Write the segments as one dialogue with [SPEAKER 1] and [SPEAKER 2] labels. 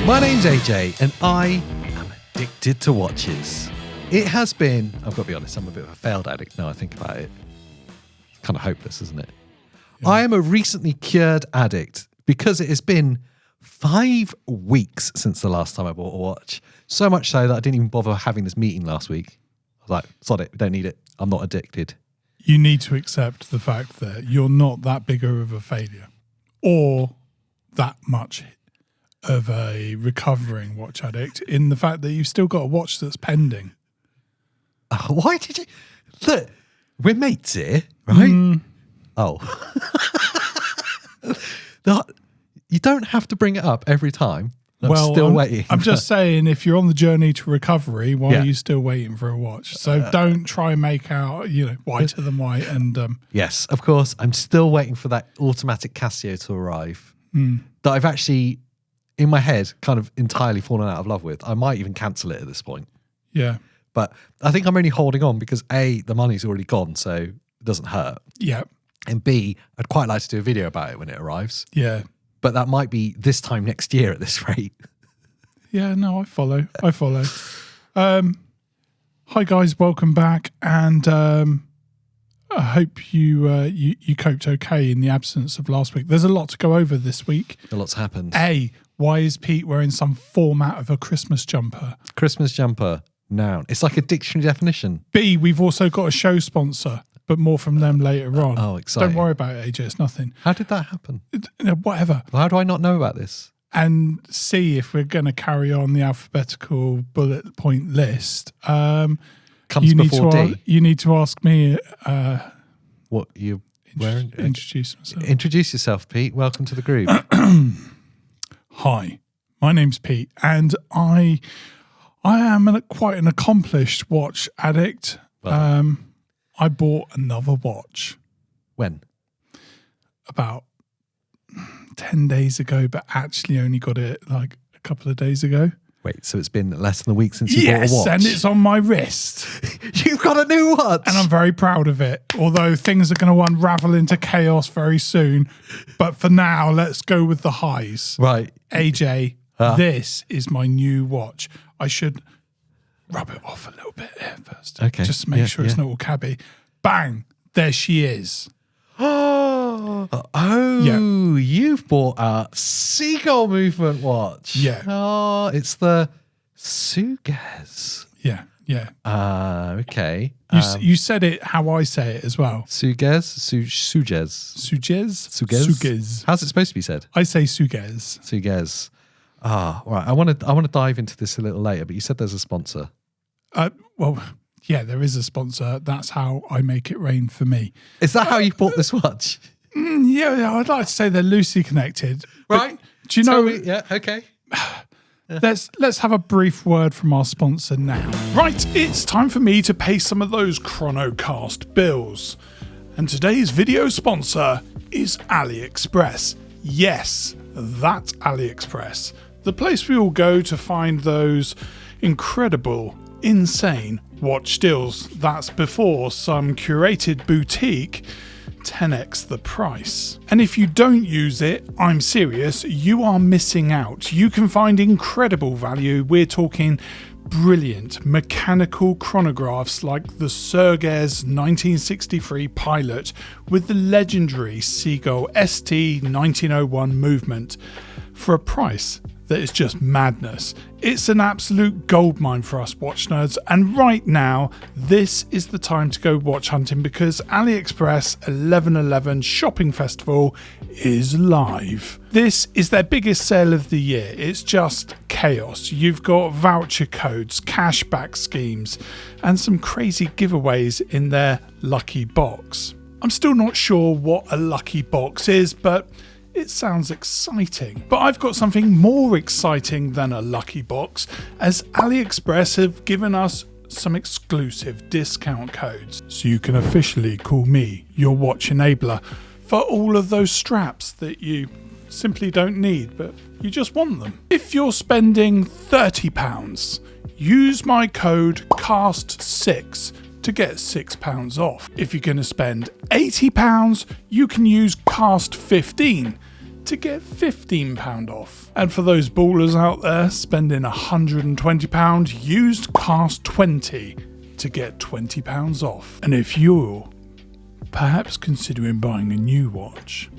[SPEAKER 1] My name's AJ and I am addicted to watches. It has been, I've got to be honest, I'm a bit of a failed addict now I think about it. It's kind of hopeless, isn't it? Yeah. I am a recently cured addict because it has been 5 weeks since the last time I bought a watch. So much so that I didn't even bother having this meeting last week. I was like, sod it, we don't need it. I'm not addicted.
[SPEAKER 2] You need to accept the fact that you're not that big of a failure or that much of a recovering watch addict in the fact that you've still got a watch that's pending.
[SPEAKER 1] Why did you... Look, we're mates here, right? Oh. You don't have to bring it up every time. I'm still waiting.
[SPEAKER 2] I'm just saying, if you're on the journey to recovery, why are you still waiting for a watch? So don't try and make out, whiter than white. And
[SPEAKER 1] yes, of course, I'm still waiting for that automatic Casio to arrive that I've actually, in my head, kind of entirely fallen out of love with. I might even cancel it at this point.
[SPEAKER 2] Yeah.
[SPEAKER 1] But I think I'm only holding on because A, the money's already gone, so it doesn't hurt.
[SPEAKER 2] Yeah.
[SPEAKER 1] And B, I'd quite like to do a video about it when it arrives.
[SPEAKER 2] Yeah.
[SPEAKER 1] But that might be this time next year at this rate.
[SPEAKER 2] Yeah, no, I follow. Hi guys, welcome back, and I hope you coped okay in the absence of last week. There's a lot to go over this week.
[SPEAKER 1] A lot's happened.
[SPEAKER 2] A, why is Pete wearing some format of a Christmas jumper?
[SPEAKER 1] Christmas jumper, noun. It's like a dictionary definition.
[SPEAKER 2] B, we've also got a show sponsor, but more from them later on.
[SPEAKER 1] Oh, exciting.
[SPEAKER 2] Don't worry about it, AJ, it's nothing.
[SPEAKER 1] How did that happen?
[SPEAKER 2] Whatever.
[SPEAKER 1] Well, how do I not know about this?
[SPEAKER 2] And C, if we're going to carry on the alphabetical bullet point list,
[SPEAKER 1] comes before D.
[SPEAKER 2] You need to ask me.
[SPEAKER 1] What you wearing?
[SPEAKER 2] Introduce myself.
[SPEAKER 1] Introduce yourself, Pete. Welcome to the group.
[SPEAKER 2] Hi, my name's Pete, and I am quite an accomplished watch addict. Well, I bought another watch.
[SPEAKER 1] When?
[SPEAKER 2] About 10 days ago, but actually only got it like a couple of days ago.
[SPEAKER 1] Wait, so it's been less than a week since you bought a watch?
[SPEAKER 2] Yes, and it's on my wrist.
[SPEAKER 1] You've got a new watch!
[SPEAKER 2] And I'm very proud of it, although things are going to unravel into chaos very soon. But for now, let's go with the highs.
[SPEAKER 1] Right.
[SPEAKER 2] AJ, this is my new watch. I should rub it off a little bit here first.
[SPEAKER 1] Okay.
[SPEAKER 2] Just to make sure it's not all cabby. Bang! There she is.
[SPEAKER 1] You've bought a seagull movement watch.
[SPEAKER 2] Yeah.
[SPEAKER 1] Oh, it's the Sugess.
[SPEAKER 2] Yeah.
[SPEAKER 1] Okay.
[SPEAKER 2] You said it how I say it as well.
[SPEAKER 1] Sugess?
[SPEAKER 2] Sugess.
[SPEAKER 1] How's it supposed to be said?
[SPEAKER 2] I say Sugess.
[SPEAKER 1] Sugess. All right. I want to dive into this a little later, but you said there's a sponsor.
[SPEAKER 2] Well, yeah, there is a sponsor. That's how I make it rain for me.
[SPEAKER 1] Is that how you bought this watch?
[SPEAKER 2] Yeah, I'd like to say they're loosely connected.
[SPEAKER 1] Right.
[SPEAKER 2] Do you know?
[SPEAKER 1] Yeah, okay.
[SPEAKER 2] Let's have a brief word from our sponsor now. Right, it's time for me to pay some of those ChronoCast bills. And today's video sponsor is AliExpress. Yes, that's AliExpress. The place we all go to find those incredible, insane watch deals. That's before some curated boutique 10x the price. And if you don't use it, I'm serious, you are missing out. You can find incredible value. We're talking brilliant mechanical chronographs like the Sugess 1963 Pilot with the legendary Seagull ST 1901 movement for a price that is just madness. It's an absolute goldmine for us watch nerds, and right now this is the time to go watch hunting because AliExpress 11/11 shopping festival is live. This is their biggest sale of the year. It's just chaos. You've got voucher codes, cashback schemes, and some crazy giveaways in their lucky box. I'm still not sure what a lucky box is, but it sounds exciting. But I've got something more exciting than a lucky box, as AliExpress have given us some exclusive discount codes. So you can officially call me your watch enabler for all of those straps that you simply don't need, but you just want them. If you're spending £30, use my code CAST6 to get £6 off. If you're going to spend £80, you can use CAST15 to get £15 off. And for those ballers out there spending £120, use Cast 20 to get £20 off. And if you're perhaps considering buying a new watch,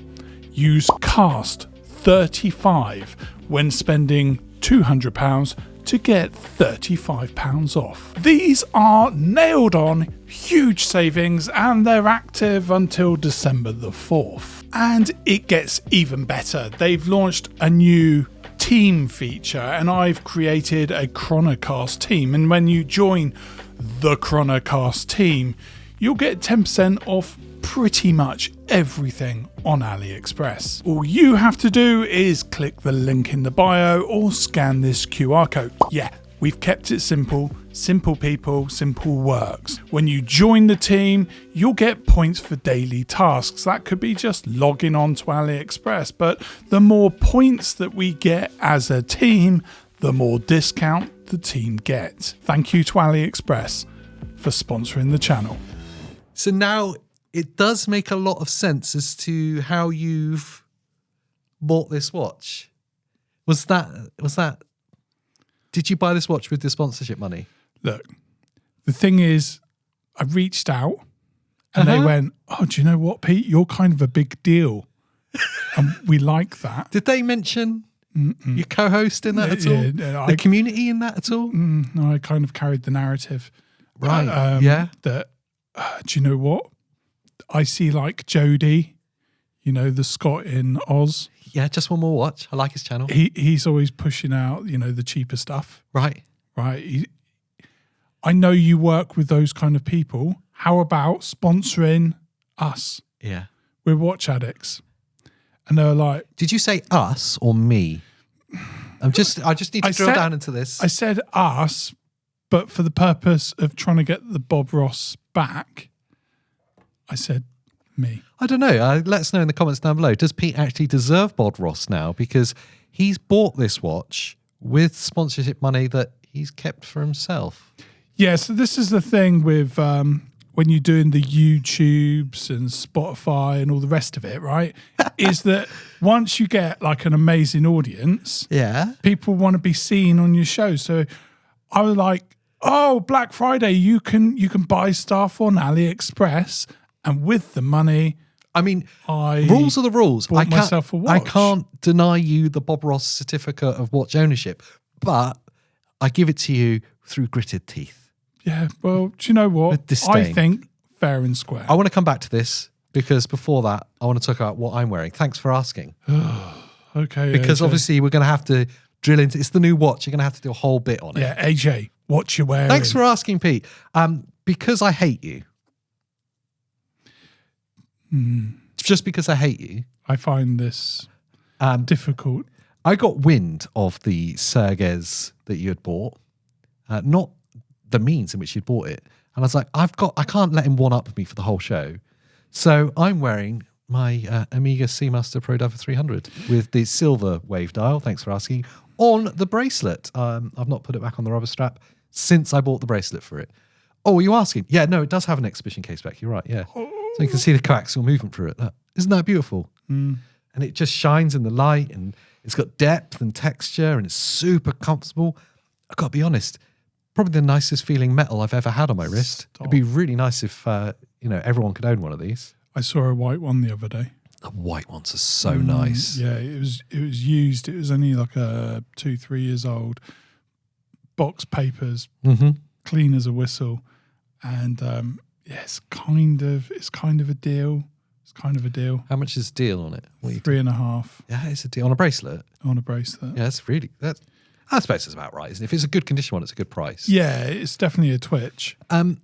[SPEAKER 2] use Cast 35 when spending £200 to get £35 off. These are nailed on, huge savings, and they're active until December the 4th. And it gets even better. They've launched a new team feature, and I've created a ChronoCast team. And when you join the ChronoCast team, you'll get 10% off pretty much everything on AliExpress. All you have to do is click the link in the bio or scan this QR code. Yeah, we've kept it simple. Simple people, simple works. When you join the team, you'll get points for daily tasks. That could be just logging on to AliExpress, but the more points that we get as a team, the more discount the team gets. Thank you to AliExpress for sponsoring the channel.
[SPEAKER 1] So now it does make a lot of sense as to how you've bought this watch. Was that? Did you buy this watch with the sponsorship money?
[SPEAKER 2] Look, the thing is, I reached out and they went, "Oh, do you know what, Pete? You're kind of a big deal, and we like that."
[SPEAKER 1] Did they mention your co-host in that at all?
[SPEAKER 2] Yeah,
[SPEAKER 1] the community in that at all?
[SPEAKER 2] No, I kind of carried the narrative.
[SPEAKER 1] Right. Yeah.
[SPEAKER 2] That. Do you know what? I see like Jody, you know, the Scot in Oz.
[SPEAKER 1] Yeah, just one more watch. I like his channel.
[SPEAKER 2] He's always pushing out, you know, the cheaper stuff.
[SPEAKER 1] Right.
[SPEAKER 2] I know you work with those kind of people. How about sponsoring us?
[SPEAKER 1] Yeah.
[SPEAKER 2] We're watch addicts. And they're like...
[SPEAKER 1] Did you say us or me? I just need to drill down into this.
[SPEAKER 2] I said us, but for the purpose of trying to get the Bob Ross back, I said me.
[SPEAKER 1] I don't know. Let us know in the comments down below. Does Pete actually deserve Bob Ross now? Because he's bought this watch with sponsorship money that he's kept for himself.
[SPEAKER 2] Yeah, so this is the thing with when you're doing the YouTubes and Spotify and all the rest of it, right? Is that once you get like an amazing audience, people want to be seen on your show. So I was like, oh, Black Friday, you can buy stuff on AliExpress. And with the money,
[SPEAKER 1] I mean, rules are the rules.
[SPEAKER 2] I
[SPEAKER 1] can't deny you the Bob Ross certificate of watch ownership, but I give it to you through gritted teeth.
[SPEAKER 2] Yeah, well, do you know what?
[SPEAKER 1] With disdain.
[SPEAKER 2] I think fair and square.
[SPEAKER 1] I want to come back to this because before that, I want to talk about what I'm wearing. Thanks for asking.
[SPEAKER 2] Okay.
[SPEAKER 1] Because
[SPEAKER 2] AJ.
[SPEAKER 1] Obviously we're going to have to drill into, it's the new watch. You're going to have to do a whole bit on it.
[SPEAKER 2] Yeah, AJ, what you wearing?
[SPEAKER 1] Thanks for asking, Pete. Because I hate you. Just because I hate you.
[SPEAKER 2] I find this difficult.
[SPEAKER 1] I got wind of the Sugess that you had bought, not the means in which you'd bought it. And I was like, I can't let him one-up me for the whole show. So I'm wearing my Omega Seamaster Pro Diver 300 with the silver wave dial, thanks for asking, on the bracelet. I've not put it back on the rubber strap since I bought the bracelet for it. Oh, are you asking? Yeah, no, it does have an exhibition case back. You're right, yeah. So you can see the coaxial movement through it. Isn't that beautiful? And it just shines in the light, and it's got depth and texture, and it's super comfortable. I've got to be honest, probably the nicest feeling metal I've ever had on my wrist. It'd be really nice if everyone could own one of these.
[SPEAKER 2] I saw a white one the other day.
[SPEAKER 1] The white ones are so nice.
[SPEAKER 2] Yeah, it was used. It was only like 2-3 years old. Box papers, clean as a whistle, and it's kind of a deal. It's kind of a deal.
[SPEAKER 1] How much is deal on it?
[SPEAKER 2] 3.5.
[SPEAKER 1] Yeah, it's a deal on a bracelet.
[SPEAKER 2] On a bracelet.
[SPEAKER 1] Yeah, I suppose it's about right. Isn't it? If it's a good condition one, it's a good price.
[SPEAKER 2] Yeah, it's definitely a twitch.
[SPEAKER 1] I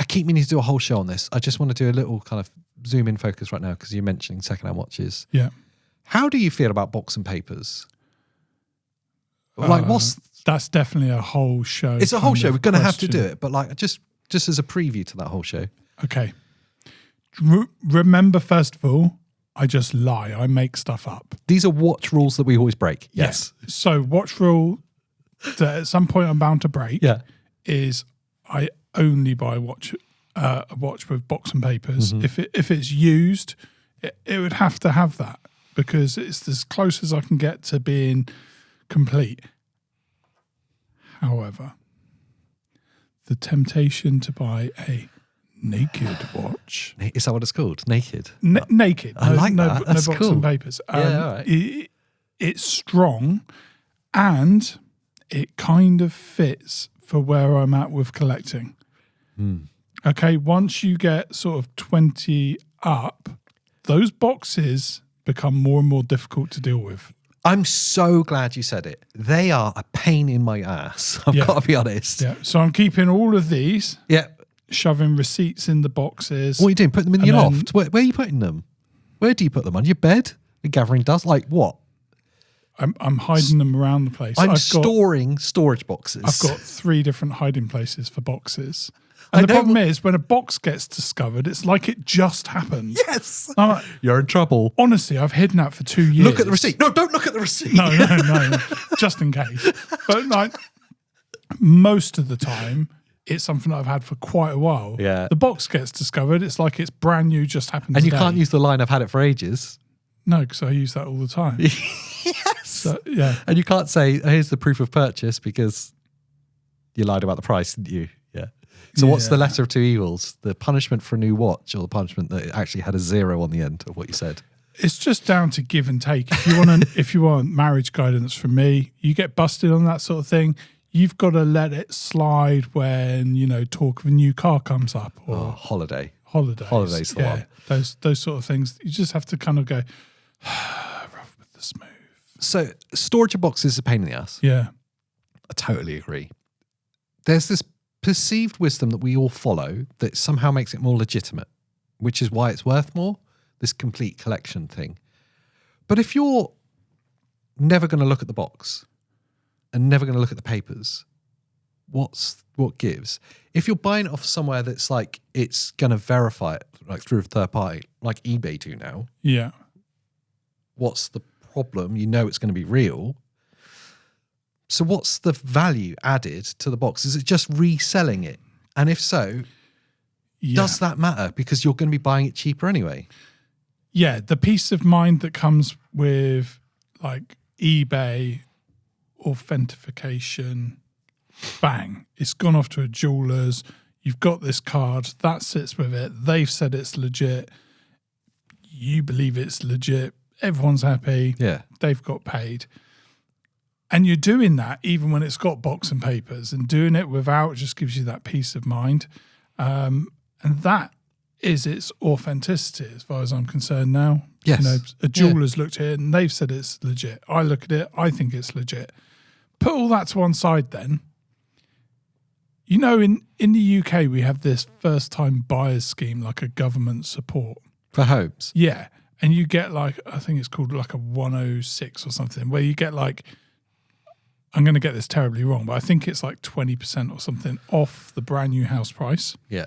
[SPEAKER 1] keep meaning to do a whole show on this. I just want to do a little kind of zoom in focus right now because you're mentioning secondhand watches.
[SPEAKER 2] Yeah.
[SPEAKER 1] How do you feel about box and papers?
[SPEAKER 2] That's definitely a whole show.
[SPEAKER 1] It's a whole show. We're going to have to do it, but just as a preview to that whole show.
[SPEAKER 2] Okay. Remember, first of all, I just lie. I make stuff up.
[SPEAKER 1] These are watch rules that we always break. Yes.
[SPEAKER 2] Yeah. So watch rule that at some point I'm bound to break is I only buy a watch with box and papers. If it's used, It would have to have that because it's as close as I can get to being complete. However, the temptation to buy a naked watch.
[SPEAKER 1] Is that what it's called? Naked?
[SPEAKER 2] Naked.
[SPEAKER 1] I like that. That's
[SPEAKER 2] no box
[SPEAKER 1] cool.
[SPEAKER 2] and papers.
[SPEAKER 1] Yeah, all right.
[SPEAKER 2] It's strong and it kind of fits for where I'm at with collecting. Okay, once you get sort of 20 up, those boxes become more and more difficult to deal with.
[SPEAKER 1] I'm so glad you said it. They are a pain in my ass. I've got to be honest.
[SPEAKER 2] Yeah. So I'm keeping all of these.
[SPEAKER 1] Yeah.
[SPEAKER 2] Shoving receipts in the boxes.
[SPEAKER 1] What are you doing? Put them in your loft? Where are you putting them? Where do you put them? On your bed? You're gathering dust? Like what?
[SPEAKER 2] I'm hiding them around the place.
[SPEAKER 1] I'm storing storage boxes.
[SPEAKER 2] I've got 3 different hiding places for boxes. And the problem is, when a box gets discovered, it's like it just happened.
[SPEAKER 1] Yes.
[SPEAKER 2] Like,
[SPEAKER 1] you're in trouble.
[SPEAKER 2] Honestly, I've hidden that for 2 years.
[SPEAKER 1] Look at the receipt. No, don't look at the receipt.
[SPEAKER 2] No. Just in case. But like most of the time, it's something that I've had for quite a while.
[SPEAKER 1] Yeah.
[SPEAKER 2] The box gets discovered. It's like it's brand new, just happened
[SPEAKER 1] And
[SPEAKER 2] today.
[SPEAKER 1] you can't use the line, I've had it for ages.
[SPEAKER 2] No, because I use that all the time.
[SPEAKER 1] Yes.
[SPEAKER 2] So, yeah.
[SPEAKER 1] And you can't say, here's the proof of purchase because you lied about the price, didn't you? Yeah. So what's the lesser of two evils? The punishment for a new watch or the punishment that it actually had a 0 on the end of what you said?
[SPEAKER 2] It's just down to give and take. If you want marriage guidance from me, you get busted on that sort of thing. You've got to let it slide when, talk of a new car comes up or
[SPEAKER 1] holidays.
[SPEAKER 2] Holiday's
[SPEAKER 1] the one.
[SPEAKER 2] Those sort of things. You just have to kind of go rough with the smooth.
[SPEAKER 1] So storage of boxes is a pain in the ass.
[SPEAKER 2] Yeah.
[SPEAKER 1] I totally agree. There's this perceived wisdom that we all follow that somehow makes it more legitimate, which is why it's worth more, this complete collection thing. But if you're never going to look at the box and never going to look at the papers, what gives? If you're buying it off somewhere that's like it's going to verify it like through a third party, like eBay do now,
[SPEAKER 2] yeah,
[SPEAKER 1] what's the problem? You know it's going to be real. So what's the value added to the box? Is it just reselling it? And if so, does that matter? Because you're going to be buying it cheaper anyway.
[SPEAKER 2] Yeah, the peace of mind that comes with like eBay authentication, bang, it's gone off to a jeweler's. You've got this card, that sits with it. They've said it's legit. You believe it's legit. Everyone's happy.
[SPEAKER 1] Yeah.
[SPEAKER 2] They've got paid. And you're doing that even when it's got box and papers, and doing it without just gives you that peace of mind. And that is its authenticity as far as I'm concerned now.
[SPEAKER 1] Yes.
[SPEAKER 2] A jeweler's looked at it and they've said it's legit. I look at it, I think it's legit. Put all that to one side then. In the UK, we have this first-time buyers scheme, like a government support.
[SPEAKER 1] For homes?
[SPEAKER 2] Yeah. And you get I think it's called like a 106 or something, where you get I'm going to get this terribly wrong, but I think it's like 20% or something off the brand new house price.
[SPEAKER 1] Yeah.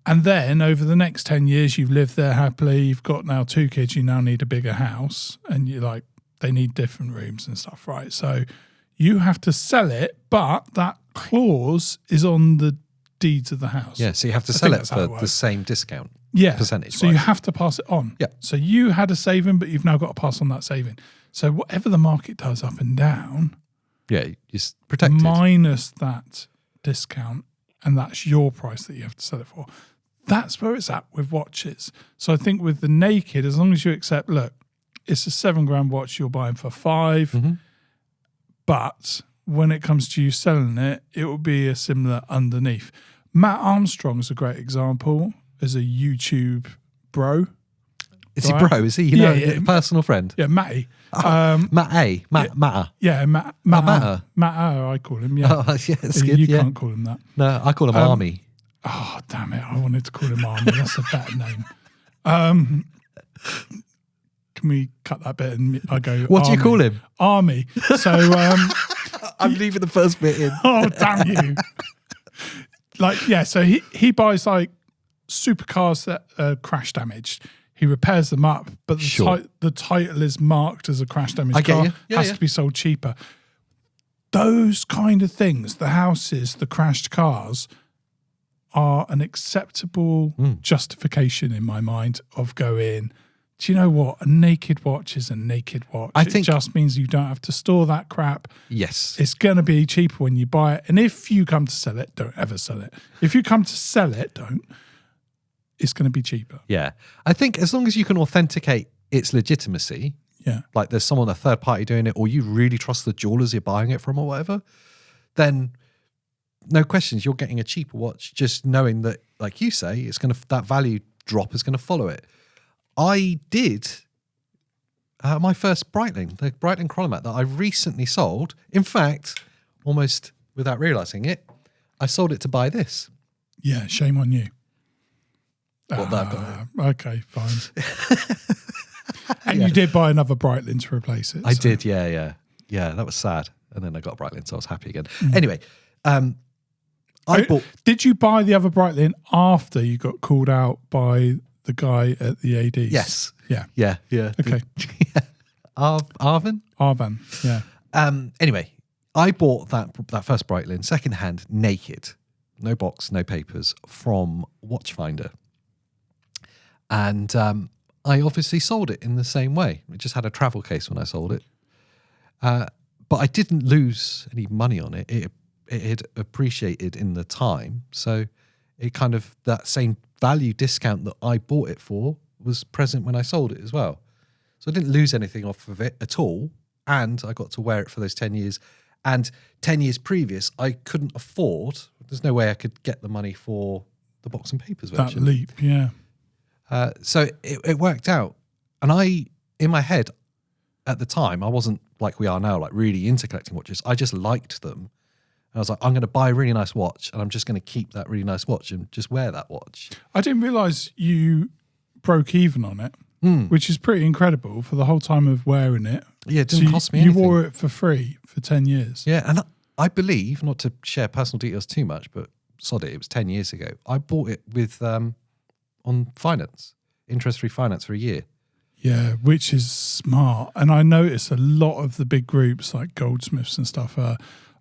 [SPEAKER 2] And then over the next 10 years, you've lived there happily. You've got now 2 kids. You now need a bigger house. And they need different rooms and stuff, right? So you have to sell it, but that clause is on the deeds of the house.
[SPEAKER 1] Yeah, so you have to sell it for the same discount.
[SPEAKER 2] Yeah.
[SPEAKER 1] Percentage.
[SPEAKER 2] So you have to pass it on.
[SPEAKER 1] Yeah.
[SPEAKER 2] So you had a saving, but you've now got to pass on that saving. So whatever the market does up and down,
[SPEAKER 1] yeah, you're protected.
[SPEAKER 2] Minus that discount, and that's your price that you have to sell it for. That's where it's at with watches. So I think with the naked, as long as you accept, look, it's a $7,000 watch you're buying for $5,000, but when it comes to you selling it, it will be a similar underneath. Matt Armstrong is a great example as a YouTube bro.
[SPEAKER 1] Is he bro? Is he? A personal friend?
[SPEAKER 2] Yeah, Matty.
[SPEAKER 1] Matter.
[SPEAKER 2] Yeah, Matt. Matter, I call him. Yeah.
[SPEAKER 1] Oh, yeah, that's good.
[SPEAKER 2] You can't call him that.
[SPEAKER 1] No, I call him Army.
[SPEAKER 2] Oh, damn it. I wanted to call him Army. That's a better name. Can we cut that bit and I go,
[SPEAKER 1] what do you call him?
[SPEAKER 2] Army. So
[SPEAKER 1] I'm leaving the first bit in.
[SPEAKER 2] Oh, damn you. So he buys supercars that are crash damaged. He repairs them up, but the title is marked as a crash damaged car. Has to be sold cheaper. Those kind of things, the houses, the crashed cars, are an acceptable justification in my mind of going, do you know what? A naked watch is a naked watch. It just means you don't have to store that crap.
[SPEAKER 1] Yes.
[SPEAKER 2] It's going to be cheaper when you buy it. And if you come to sell it, don't ever sell it. If you come to sell it, don't. It's going to be cheaper.
[SPEAKER 1] Yeah. I think as long as you can authenticate its legitimacy, like there's someone, a third party doing it, or you really trust the jewelers you're buying it from or whatever, then no questions, you're getting a cheaper watch, just knowing that, like you say, it's going to, that value drop is going to follow it. I did my first Breitling, the Breitling Chronomat that I recently sold. In fact, almost without realizing it, I sold it to buy this.
[SPEAKER 2] Yeah, shame on you.
[SPEAKER 1] What that I've got.
[SPEAKER 2] Okay, fine. And you did buy another Breitling to replace it.
[SPEAKER 1] I did, yeah. That was sad. And then I got a Breitling, so I was happy again. Anyway,
[SPEAKER 2] did you buy the other Breitling after you got called out by the guy at the ADs?
[SPEAKER 1] Yes.
[SPEAKER 2] Yeah. Okay.
[SPEAKER 1] Arvin,
[SPEAKER 2] yeah.
[SPEAKER 1] Anyway, I bought that first Breitling secondhand, naked, no box, no papers, from Watchfinder, and I obviously sold it in the same way. It just had a travel case when I sold it, but I didn't lose any money on it. It had appreciated in the time, so it kind of, that same value discount that I bought it for was present when I sold it as well. So I didn't lose anything off of it at all, and I got to wear it for those 10 years. And 10 years previous, I couldn't afford, there's no way I could get the money for the box and papers version.
[SPEAKER 2] That leap, yeah.
[SPEAKER 1] So it worked out. And in my head, at the time, I wasn't like we are now, like really into collecting watches. I just liked them. And I was like, I'm going to buy a really nice watch, and I'm just going to keep that really nice watch and just wear that watch.
[SPEAKER 2] I didn't realise you broke even on it, which is pretty incredible for the whole time of wearing it.
[SPEAKER 1] Yeah, it didn't cost me anything.
[SPEAKER 2] You wore it for free for 10 years.
[SPEAKER 1] Yeah, and I believe, not to share personal details too much, but sod it, it was 10 years ago. I bought it with on finance, interest-free finance for a year.
[SPEAKER 2] Yeah, which is smart. And I notice a lot of the big groups like Goldsmiths and stuff are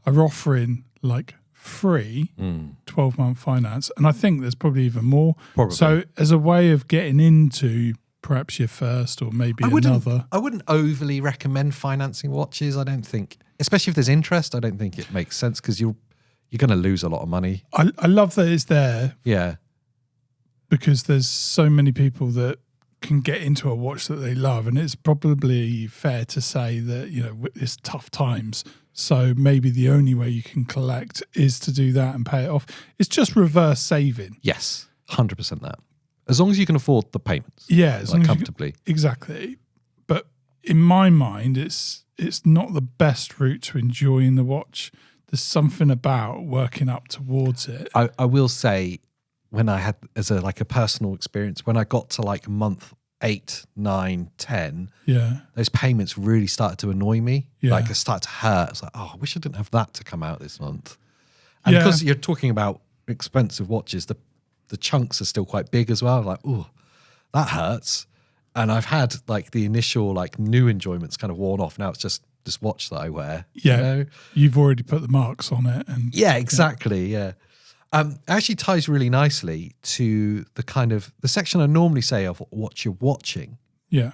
[SPEAKER 2] offering like free 12-month finance. And I think there's probably even more.
[SPEAKER 1] Probably.
[SPEAKER 2] So as a way of getting into perhaps your first or maybe another.
[SPEAKER 1] I wouldn't overly recommend financing watches. I don't think, especially if there's interest, I don't think it makes sense because you're going to lose a lot of money.
[SPEAKER 2] I love that it's there.
[SPEAKER 1] Yeah.
[SPEAKER 2] Because there's so many people that can get into a watch that they love, and it's probably fair to say that, you know, it's tough times, so maybe the only way you can collect is to do that and pay it off. It's just reverse saving.
[SPEAKER 1] Yes, 100% that. As long as you can afford the payments.
[SPEAKER 2] Yeah, as long as
[SPEAKER 1] comfortably.
[SPEAKER 2] Exactly. But in my mind, it's not the best route to enjoying the watch. There's something about working up towards it.
[SPEAKER 1] I will say, when I had, as a personal experience, when I got to like month 8, 9, 10, those payments really started to annoy me.
[SPEAKER 2] Yeah.
[SPEAKER 1] Like it started to hurt. I was like, oh, I wish I didn't have that to come out this month. And because you're talking about expensive watches, the chunks are still quite big as well. Like, oh, that hurts. And I've had like the initial like new enjoyments kind of worn off. Now it's just this watch that I wear.
[SPEAKER 2] Yeah,
[SPEAKER 1] you know?
[SPEAKER 2] You've already put the marks on it. And
[SPEAKER 1] yeah, exactly. Yeah. It actually ties really nicely to the kind of the section I normally say of what you're watching.
[SPEAKER 2] Yeah.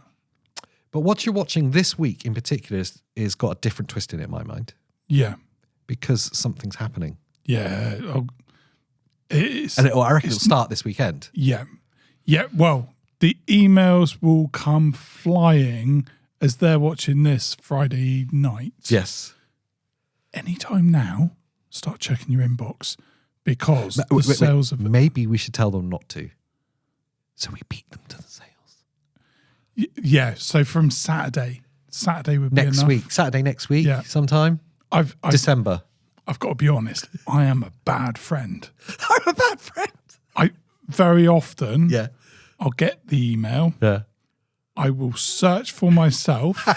[SPEAKER 1] But what you're watching this week in particular is got a different twist in it in my mind.
[SPEAKER 2] Yeah.
[SPEAKER 1] Because something's happening.
[SPEAKER 2] Yeah.
[SPEAKER 1] I reckon it'll start this weekend.
[SPEAKER 2] Yeah. Yeah. Well, the emails will come flying as they're watching this Friday night.
[SPEAKER 1] Yes.
[SPEAKER 2] Anytime now, start checking your inbox. Because the sales of...
[SPEAKER 1] Maybe we should tell them not to. So we beat them to the sales.
[SPEAKER 2] Yeah, so from Saturday would be enough.
[SPEAKER 1] Saturday next week, sometime. December.
[SPEAKER 2] I've got to be honest, I am a bad friend.
[SPEAKER 1] I'm a bad friend.
[SPEAKER 2] I very often, I'll get the email.
[SPEAKER 1] Yeah.
[SPEAKER 2] I will search for myself,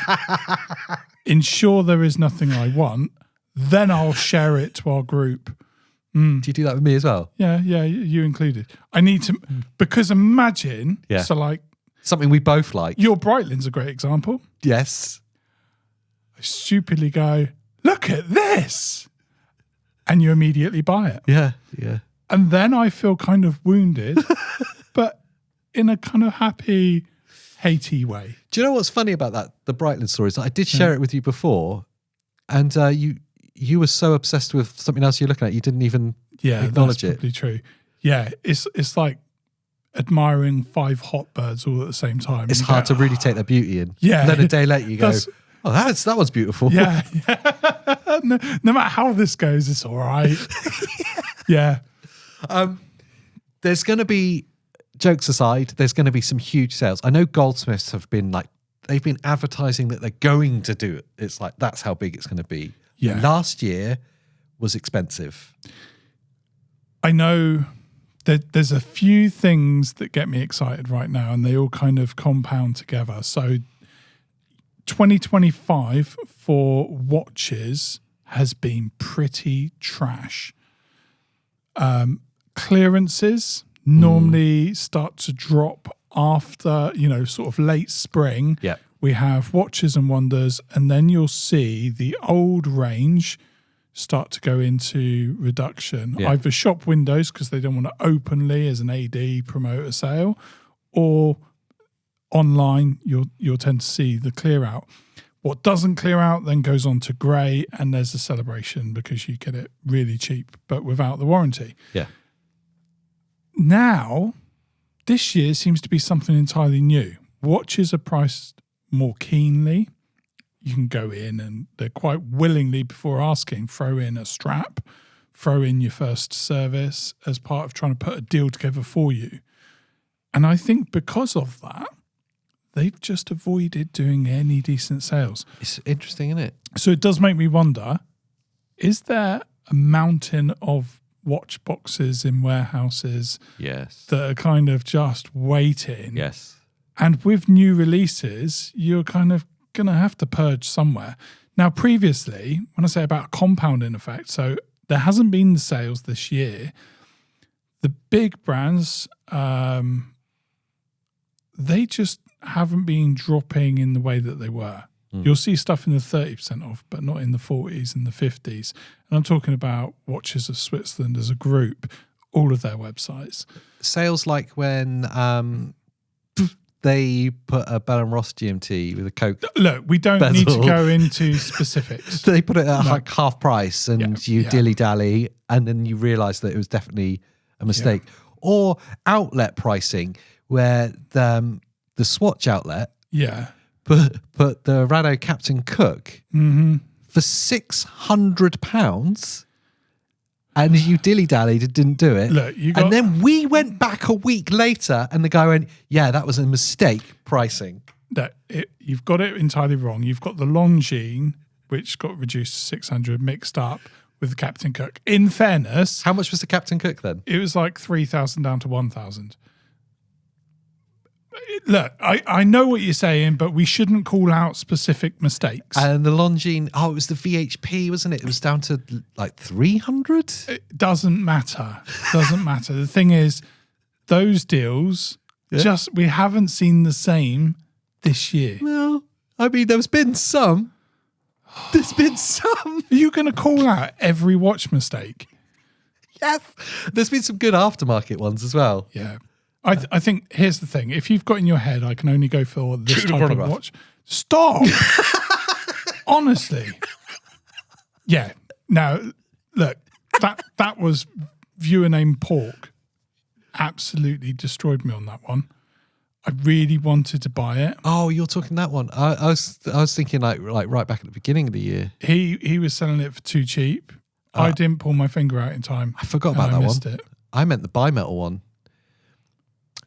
[SPEAKER 2] ensure there is nothing I want, then I'll share it to our group.
[SPEAKER 1] Do you do that with me as well?
[SPEAKER 2] Yeah, you included. I need to, because imagine, so like...
[SPEAKER 1] Something we both like.
[SPEAKER 2] Your Breitling's a great example.
[SPEAKER 1] Yes.
[SPEAKER 2] I stupidly go, look at this! And you immediately buy it.
[SPEAKER 1] Yeah.
[SPEAKER 2] And then I feel kind of wounded, but in a kind of happy, hatey way.
[SPEAKER 1] Do you know what's funny about that? The Brightland story is that I did share it with you before, and you were so obsessed with something else you're looking at, you didn't even acknowledge
[SPEAKER 2] that's probably true. Yeah, it's like admiring 5 hot birds all at the same time.
[SPEAKER 1] It's hard to really take their beauty in.
[SPEAKER 2] Yeah.
[SPEAKER 1] And then a day later you go, oh, that one's beautiful.
[SPEAKER 2] Yeah. No matter how this goes, it's all right. Yeah.
[SPEAKER 1] There's going to be, jokes aside, there's going to be some huge sales. I know Goldsmiths have been they've been advertising that they're going to do it. It's like, that's how big it's going to be.
[SPEAKER 2] Yeah.
[SPEAKER 1] Last year was expensive.
[SPEAKER 2] I know that there's a few things that get me excited right now, and they all kind of compound together. So 2025 for watches has been pretty trash. Clearances normally start to drop after, sort of late spring.
[SPEAKER 1] Yeah.
[SPEAKER 2] We have Watches and Wonders, and then you'll see the old range start to go into reduction.
[SPEAKER 1] Yeah.
[SPEAKER 2] Either shop windows because they don't want to openly as an AD promote a sale, or online you'll tend to see the clear out. What doesn't clear out then goes on to grey, and there's a celebration because you get it really cheap but without the warranty.
[SPEAKER 1] Yeah.
[SPEAKER 2] Now, this year seems to be something entirely new. Watches are priced more keenly. You can go in and they're quite willingly, before asking, throw in a strap, throw in your first service as part of trying to put a deal together for you. And I think because of that, they've just avoided doing any decent sales.
[SPEAKER 1] It's interesting, isn't it?
[SPEAKER 2] So it does make me wonder, is there a mountain of watch boxes in warehouses
[SPEAKER 1] Yes.
[SPEAKER 2] that are kind of just waiting?
[SPEAKER 1] Yes.
[SPEAKER 2] And with new releases, you're kind of going to have to purge somewhere. Now, previously, when I say about compounding effect, so there hasn't been the sales this year. The big brands, they just haven't been dropping in the way that they were. You'll see stuff in the 30% off, but not in the 40s and the 50s. And I'm talking about Watches of Switzerland as a group, all of their websites.
[SPEAKER 1] Sales like when they put a Bell & Ross GMT with a Coke.
[SPEAKER 2] Look, we don't need to go into specifics.
[SPEAKER 1] They put it at like half price, and you dilly-dally, and then you realise that it was definitely a mistake.
[SPEAKER 2] Yeah.
[SPEAKER 1] Or outlet pricing, where the Swatch outlet put the Rado Captain Cook for £600, and you dilly-dallied and didn't do it.
[SPEAKER 2] Look,
[SPEAKER 1] and then we went back a week later, and the guy went, yeah, that was a mistake pricing.
[SPEAKER 2] You've got it entirely wrong. You've got the Longines, which got reduced to 600, mixed up with the Captain Cook. In fairness...
[SPEAKER 1] How much was the Captain Cook then?
[SPEAKER 2] It was like 3,000 down to 1,000. Look, I know what you're saying, but we shouldn't call out specific mistakes.
[SPEAKER 1] And the Longines, it was the VHP, wasn't it? It was down to like 300?
[SPEAKER 2] It doesn't matter. Doesn't matter. The thing is, those deals, we haven't seen the same this year.
[SPEAKER 1] Well, I mean, there's been some. There's been some.
[SPEAKER 2] Are you going to call out every watch mistake?
[SPEAKER 1] Yes. There's been some good aftermarket ones as well.
[SPEAKER 2] Yeah. I think, here's the thing. If you've got in your head, I can only go for this type of watch. Stop! Honestly. Yeah. Now, look, that was viewer name Pork. Absolutely destroyed me on that one. I really wanted to buy it.
[SPEAKER 1] Oh, you're talking that one. I was thinking like right back at the beginning of the year.
[SPEAKER 2] He was selling it for too cheap. I didn't pull my finger out in time.
[SPEAKER 1] I forgot about that one.
[SPEAKER 2] I missed it.
[SPEAKER 1] I meant the bimetal one,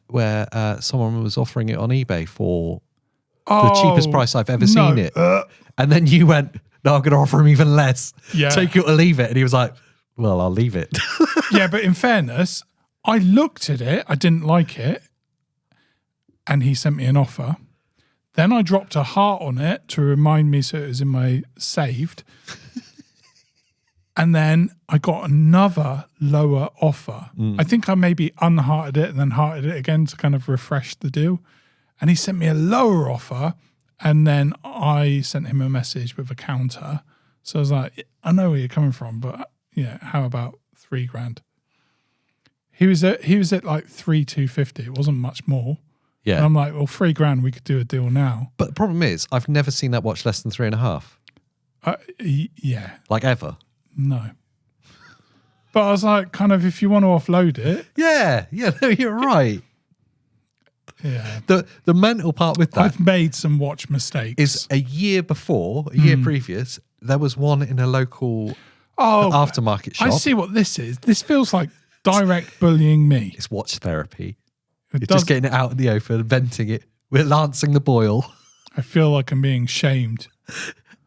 [SPEAKER 1] where someone was offering it on eBay for the cheapest price I've ever seen it. And then you went, no, I'm going to offer him even less.
[SPEAKER 2] Yeah.
[SPEAKER 1] Take it or leave it. And he was like, well, I'll leave it.
[SPEAKER 2] Yeah, but in fairness, I looked at it. I didn't like it. And he sent me an offer. Then I dropped a heart on it to remind me so it was in my saved. And then I got another lower offer. I think I maybe unhearted it and then hearted it again to kind of refresh the deal. And he sent me a lower offer. And then I sent him a message with a counter. So I was like, I know where you're coming from, but yeah, how about $3,000? He was at like 3,250. It wasn't much more.
[SPEAKER 1] Yeah.
[SPEAKER 2] And I'm like, well, $3,000, we could do a deal now.
[SPEAKER 1] But the problem is, I've never seen that watch less than 3.5.
[SPEAKER 2] Yeah.
[SPEAKER 1] Like ever.
[SPEAKER 2] No. But I was like, kind of, if you want to offload it.
[SPEAKER 1] Yeah. No, you're right.
[SPEAKER 2] Yeah.
[SPEAKER 1] The mental part with that
[SPEAKER 2] I've made some watch mistakes.
[SPEAKER 1] is a year previous, there was one in a local aftermarket shop.
[SPEAKER 2] I see what this is. This feels like direct bullying me.
[SPEAKER 1] It's watch therapy.
[SPEAKER 2] It
[SPEAKER 1] It's just getting it out in the open, venting it. We're lancing the boil.
[SPEAKER 2] I feel like I'm being shamed.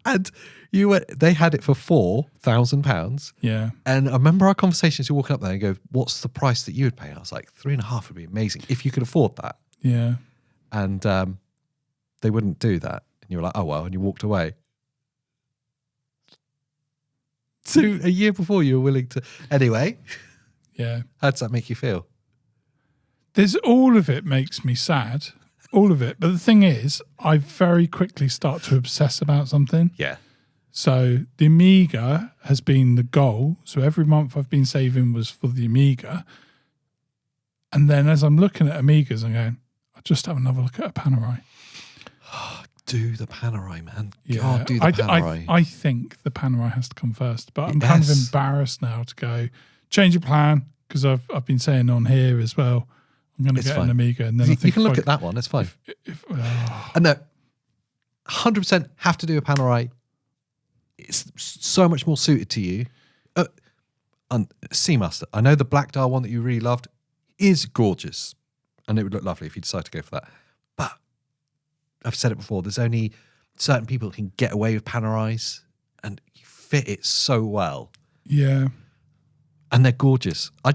[SPEAKER 1] And they had it for £4,000.
[SPEAKER 2] Yeah.
[SPEAKER 1] And I remember our conversations, you're walking up there and go, what's the price that you would pay? I was like, 3.5 would be amazing if you could afford that.
[SPEAKER 2] Yeah.
[SPEAKER 1] And they wouldn't do that. And you were like, oh, well, and you walked away. So a year before you were willing to... Anyway.
[SPEAKER 2] Yeah.
[SPEAKER 1] How does that make you feel?
[SPEAKER 2] All of it makes me sad. All of it. But the thing is, I very quickly start to obsess about something.
[SPEAKER 1] Yeah.
[SPEAKER 2] So the Amiga has been the goal. So every month I've been saving was for the Amiga. And then as I'm looking at Amigas, I'm going, I'll just have another look at a Panerai.
[SPEAKER 1] Do the Panerai, man.
[SPEAKER 2] Yeah.
[SPEAKER 1] God, do the Panerai.
[SPEAKER 2] I think the Panerai has to come first. But I'm kind of embarrassed now to go, change your plan, because I've been saying on here as well, I'm going to get an Amiga. And then I think
[SPEAKER 1] you can look at that one. It's fine. And no, 100% have to do a Panerai. It's so much more suited to you. Seamaster. I know the black dial one that you really loved is gorgeous. And it would look lovely if you decide to go for that. But I've said it before, there's only certain people who can get away with Panerais and you fit it so well.
[SPEAKER 2] Yeah.
[SPEAKER 1] And they're gorgeous. I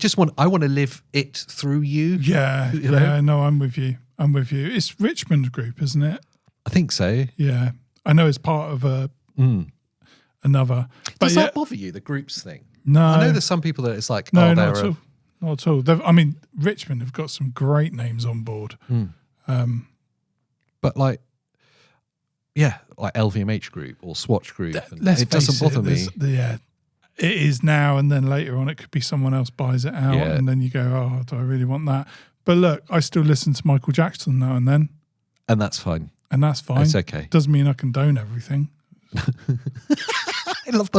[SPEAKER 1] want to live it through you.
[SPEAKER 2] Yeah.
[SPEAKER 1] You know?
[SPEAKER 2] Yeah, no, I'm with you. It's Richmond Group, isn't it?
[SPEAKER 1] I think so.
[SPEAKER 2] Yeah. I know it's part of another. But
[SPEAKER 1] Does that bother you, the groups thing?
[SPEAKER 2] No.
[SPEAKER 1] I know there's some people that it's like,
[SPEAKER 2] no,
[SPEAKER 1] oh,
[SPEAKER 2] not at all. Not at all. Richmond have got some great names on board.
[SPEAKER 1] But like LVMH Group or Swatch Group.
[SPEAKER 2] It
[SPEAKER 1] doesn't bother me.
[SPEAKER 2] Yeah. It is now, and then later on it could be someone else buys it out, and then you go, oh, do I really want that? But look, I still listen to Michael Jackson now and then.
[SPEAKER 1] And that's fine.
[SPEAKER 2] And that's fine.
[SPEAKER 1] It's okay.
[SPEAKER 2] Doesn't mean I condone everything.
[SPEAKER 1] I love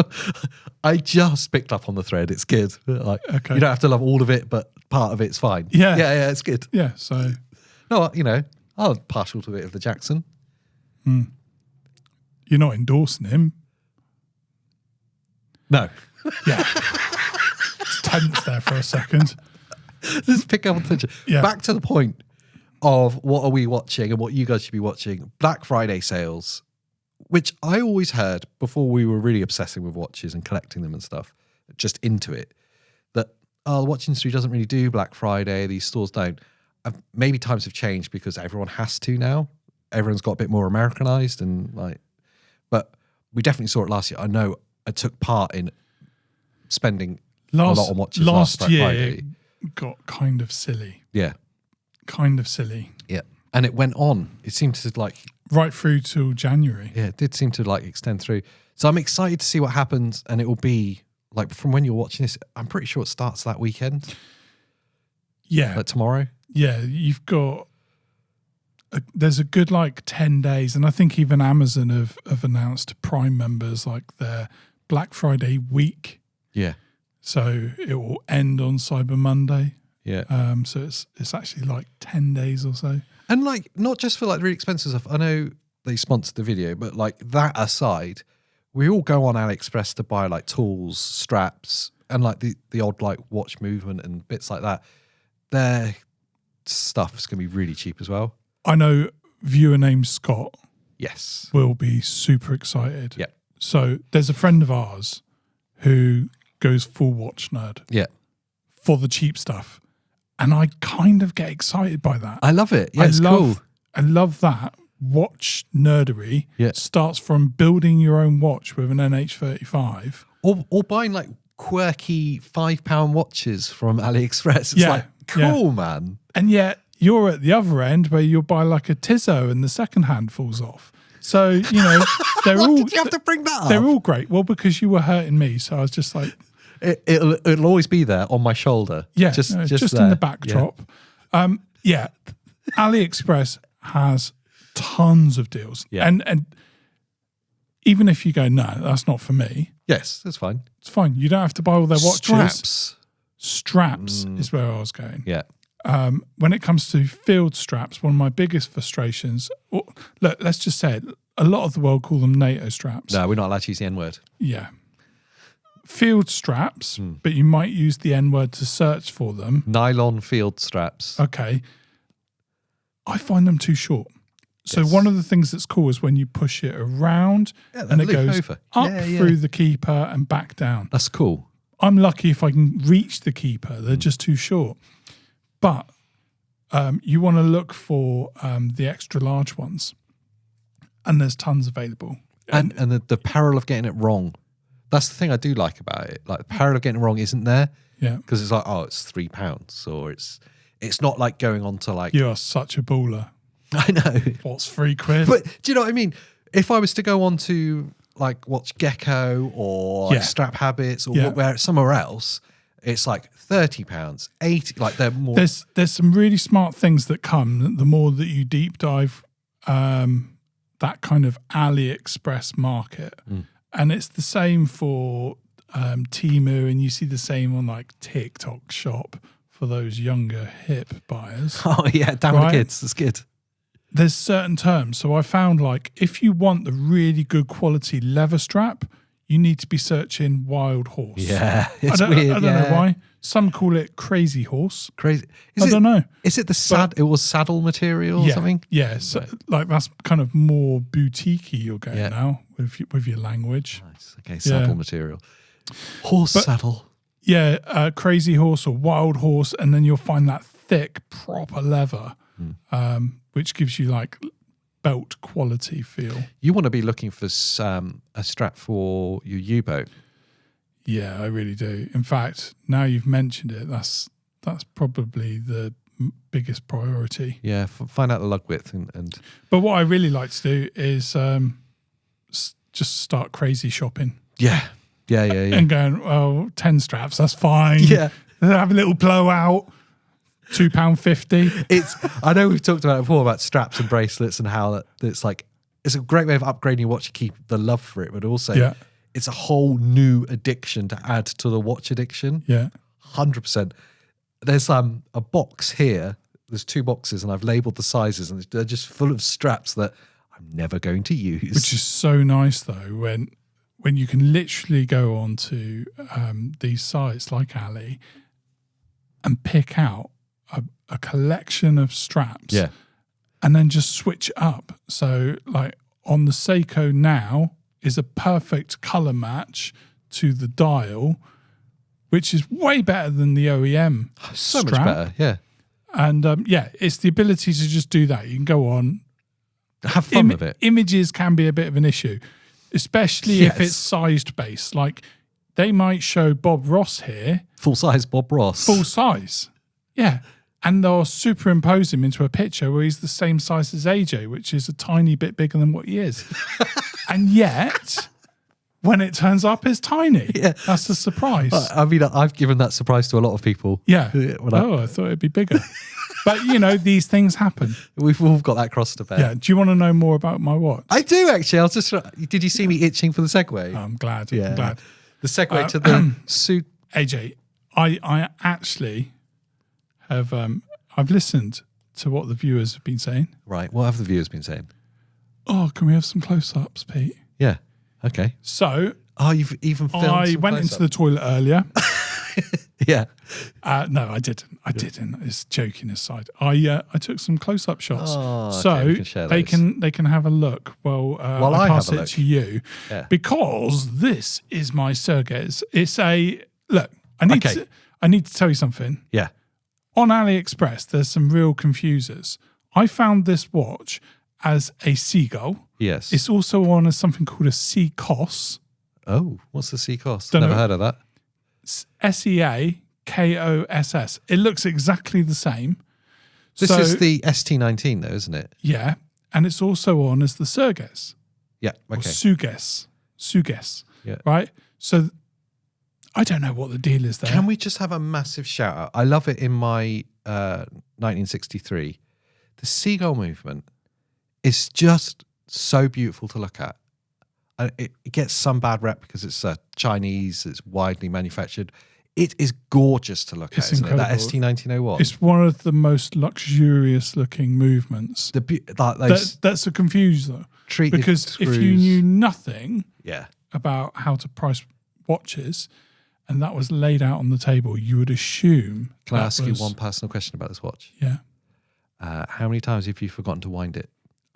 [SPEAKER 1] I just picked up on the thread. It's good. Like,
[SPEAKER 2] okay.
[SPEAKER 1] You don't have to love all of it, but part of it's fine.
[SPEAKER 2] Yeah.
[SPEAKER 1] Yeah, it's good.
[SPEAKER 2] Yeah, so.
[SPEAKER 1] No, I'm partial to a bit of the Jackson.
[SPEAKER 2] You're not endorsing him.
[SPEAKER 1] No.
[SPEAKER 2] Yeah. It's tense there for a second.
[SPEAKER 1] Let's pick up on the Back to the point of what are we watching and what you guys should be watching. Black Friday sales, which I always heard before we were really obsessing with watches and collecting them and stuff, just into it, that the watch industry doesn't really do Black Friday. These stores don't. Maybe times have changed because everyone has to now. Everyone's got a bit more Americanized but we definitely saw it last year. I know I took part in spending a lot on watches last Black Friday.
[SPEAKER 2] Got kind of silly.
[SPEAKER 1] Yeah.
[SPEAKER 2] Kind of silly.
[SPEAKER 1] Yeah. And it went on. It seemed to
[SPEAKER 2] right through till January.
[SPEAKER 1] Yeah, it did seem to extend through. So I'm excited to see what happens, and it will be from when you're watching this, I'm pretty sure it starts that weekend.
[SPEAKER 2] Yeah.
[SPEAKER 1] Like tomorrow.
[SPEAKER 2] Yeah, you've got there's a good 10 days, and I think even Amazon have announced Prime members their Black Friday week.
[SPEAKER 1] Yeah.
[SPEAKER 2] So it will end on Cyber Monday.
[SPEAKER 1] Yeah.
[SPEAKER 2] So it's actually 10 days or so.
[SPEAKER 1] And not just for really expensive stuff. I know they sponsored the video, but that aside, we all go on AliExpress to buy tools, straps, and the odd watch movement and bits like that. Their stuff is going to be really cheap as well.
[SPEAKER 2] I know viewer named Scott.
[SPEAKER 1] Yes.
[SPEAKER 2] Will be super excited.
[SPEAKER 1] Yeah.
[SPEAKER 2] So there's a friend of ours who goes full watch nerd.
[SPEAKER 1] Yeah.
[SPEAKER 2] For the cheap stuff. And I kind of get excited by that.
[SPEAKER 1] I love it. Yeah, it's cool.
[SPEAKER 2] I love that. Watch nerdery starts from building your own watch with an NH35.
[SPEAKER 1] Or buying quirky £5 watches from AliExpress. It's cool, man.
[SPEAKER 2] And yet you're at the other end where you'll buy a Tizzo and the second hand falls off. So, they're all...
[SPEAKER 1] Did you have to bring that up?
[SPEAKER 2] They're all great. Well, because you were hurting me. So I was just
[SPEAKER 1] It'll always be there on my shoulder.
[SPEAKER 2] Yeah,
[SPEAKER 1] just
[SPEAKER 2] in
[SPEAKER 1] there.
[SPEAKER 2] the backdrop. Yeah. AliExpress has tons of deals.
[SPEAKER 1] Yeah.
[SPEAKER 2] And even if you go, no, that's not for me.
[SPEAKER 1] Yes, that's fine.
[SPEAKER 2] It's fine. You don't have to buy all their watches.
[SPEAKER 1] Straps.
[SPEAKER 2] Is where I was going.
[SPEAKER 1] Yeah.
[SPEAKER 2] When it comes to field straps, one of my biggest frustrations, look, let's just say it, a lot of the world call them NATO straps.
[SPEAKER 1] No, we're not allowed to use the N-word.
[SPEAKER 2] Yeah. Field straps, but you might use the N-word to search for them.
[SPEAKER 1] Nylon field straps.
[SPEAKER 2] Okay. I find them too short. So one of the things that's cool is when you push it around and it goes
[SPEAKER 1] over.
[SPEAKER 2] up through the keeper and back down.
[SPEAKER 1] That's cool.
[SPEAKER 2] I'm lucky if I can reach the keeper. They're just too short. But you want to look for the extra large ones. And there's tons available.
[SPEAKER 1] And the peril of getting it wrong. That's the thing I do like about it. Like the peril of getting it wrong isn't there.
[SPEAKER 2] Yeah.
[SPEAKER 1] Because it's like, oh, it's £3 or it's not like going on to like...
[SPEAKER 2] You are such a baller.
[SPEAKER 1] I know.
[SPEAKER 2] What's £3?
[SPEAKER 1] But do you know what I mean? If I was to go on to like watch Gecko or like Strap Habits or where somewhere else, it's like £30, 80. Like they're more.
[SPEAKER 2] There's some really smart things that come the more that you deep dive that kind of AliExpress market, and it's the same for Temu, and you see the same on like TikTok Shop for those younger hip buyers.
[SPEAKER 1] Oh yeah, damn the kids. That's good.
[SPEAKER 2] There's certain terms. So I found like if you want the really good quality leather strap, you need to be searching Wild Horse.
[SPEAKER 1] Yeah, it's weird.
[SPEAKER 2] I don't know why. Some call it Crazy Horse.
[SPEAKER 1] Crazy.
[SPEAKER 2] I don't know.
[SPEAKER 1] Is it it was saddle material or something?
[SPEAKER 2] Yeah, so, like that's kind of more boutique-y you're going now with your language.
[SPEAKER 1] Nice. Okay, saddle material. Horse saddle.
[SPEAKER 2] Yeah, Crazy Horse or Wild Horse, and then you'll find that thick, proper leather, which gives you like belt quality feel.
[SPEAKER 1] You want to be looking for a strap for your U-boat.
[SPEAKER 2] Yeah, I really do. In fact, now you've mentioned it, that's probably the biggest priority.
[SPEAKER 1] Yeah, find out the lug width and.
[SPEAKER 2] But what I really like to do is just start crazy shopping.
[SPEAKER 1] Yeah.
[SPEAKER 2] And going, 10 straps, that's fine.
[SPEAKER 1] Yeah.
[SPEAKER 2] Have a little blowout. £2.50.
[SPEAKER 1] I know we've talked about it before about straps and bracelets and how it's like it's a great way of upgrading your watch to keep the love for it, but also it's a whole new addiction to add to the watch addiction.
[SPEAKER 2] Yeah,
[SPEAKER 1] 100%. There's a box here. There's 2 boxes, and I've labelled the sizes, and they're just full of straps that I'm never going to use.
[SPEAKER 2] Which is so nice though when you can literally go on to these sites like Ali and pick out a collection of straps, and then just switch up. So, like on the Seiko now is a perfect color match to the dial, which is way better than the OEM.
[SPEAKER 1] So
[SPEAKER 2] strap.
[SPEAKER 1] much better, yeah.
[SPEAKER 2] And it's the ability to just do that. You can go on,
[SPEAKER 1] have fun with it.
[SPEAKER 2] Images can be a bit of an issue, especially if it's sized based. Like they might show Bob Ross here,
[SPEAKER 1] full size Bob Ross,
[SPEAKER 2] full size, and they'll superimpose him into a picture where he's the same size as AJ, which is a tiny bit bigger than what he is. And yet, when it turns up, it's tiny. Yeah. That's a surprise.
[SPEAKER 1] I mean, I've given that surprise to a lot of people.
[SPEAKER 2] Yeah. I thought it'd be bigger. But, these things happen.
[SPEAKER 1] We've all got that cross to bear.
[SPEAKER 2] Yeah. Do you want to know more about my watch?
[SPEAKER 1] I do, actually. I was just... Did you see me itching for the segue?
[SPEAKER 2] Oh, I'm glad.
[SPEAKER 1] Yeah.
[SPEAKER 2] I'm glad.
[SPEAKER 1] The segue to the suit...
[SPEAKER 2] AJ, I actually... I've listened to what the viewers have been saying.
[SPEAKER 1] Right. What have the viewers been saying?
[SPEAKER 2] Oh, can we have some close-ups, Pete?
[SPEAKER 1] Yeah. Okay.
[SPEAKER 2] So...
[SPEAKER 1] Oh, you've even filmed
[SPEAKER 2] I went into the toilet earlier.
[SPEAKER 1] Yeah.
[SPEAKER 2] No, I didn't. It's joking aside. I took some close-up shots.
[SPEAKER 1] Oh,
[SPEAKER 2] so they can have a look. Well, I pass it to you because this is my Sugess. It's a look. I need to tell you something.
[SPEAKER 1] Yeah.
[SPEAKER 2] On AliExpress, there's some real confusers. I found this watch as a seagull.
[SPEAKER 1] Yes.
[SPEAKER 2] It's also on as something called a Seakoss.
[SPEAKER 1] Oh, what's the Seakoss?
[SPEAKER 2] Never
[SPEAKER 1] heard of that.
[SPEAKER 2] SEAKOSS. It looks exactly the same.
[SPEAKER 1] This is the ST19 though, isn't it?
[SPEAKER 2] Yeah. And it's also on as the Sugess.
[SPEAKER 1] Yeah.
[SPEAKER 2] Okay. Or Sugess.
[SPEAKER 1] Yeah.
[SPEAKER 2] Right? So I don't know what the deal is there.
[SPEAKER 1] Can we just have a massive shout out? I love it in my 1963. The seagull movement is just so beautiful to look at. It gets some bad rep because it's Chinese, it's widely manufactured. It is gorgeous to look at, isn't it? That ST1901.
[SPEAKER 2] It's one of the most luxurious looking movements. That's a confuser. Because
[SPEAKER 1] screws.
[SPEAKER 2] If you knew nothing
[SPEAKER 1] yeah.
[SPEAKER 2] about how to price watches and that was laid out on the table, you would assume.
[SPEAKER 1] Can I ask you one personal question about this watch?
[SPEAKER 2] Yeah.
[SPEAKER 1] How many times have you forgotten to wind it?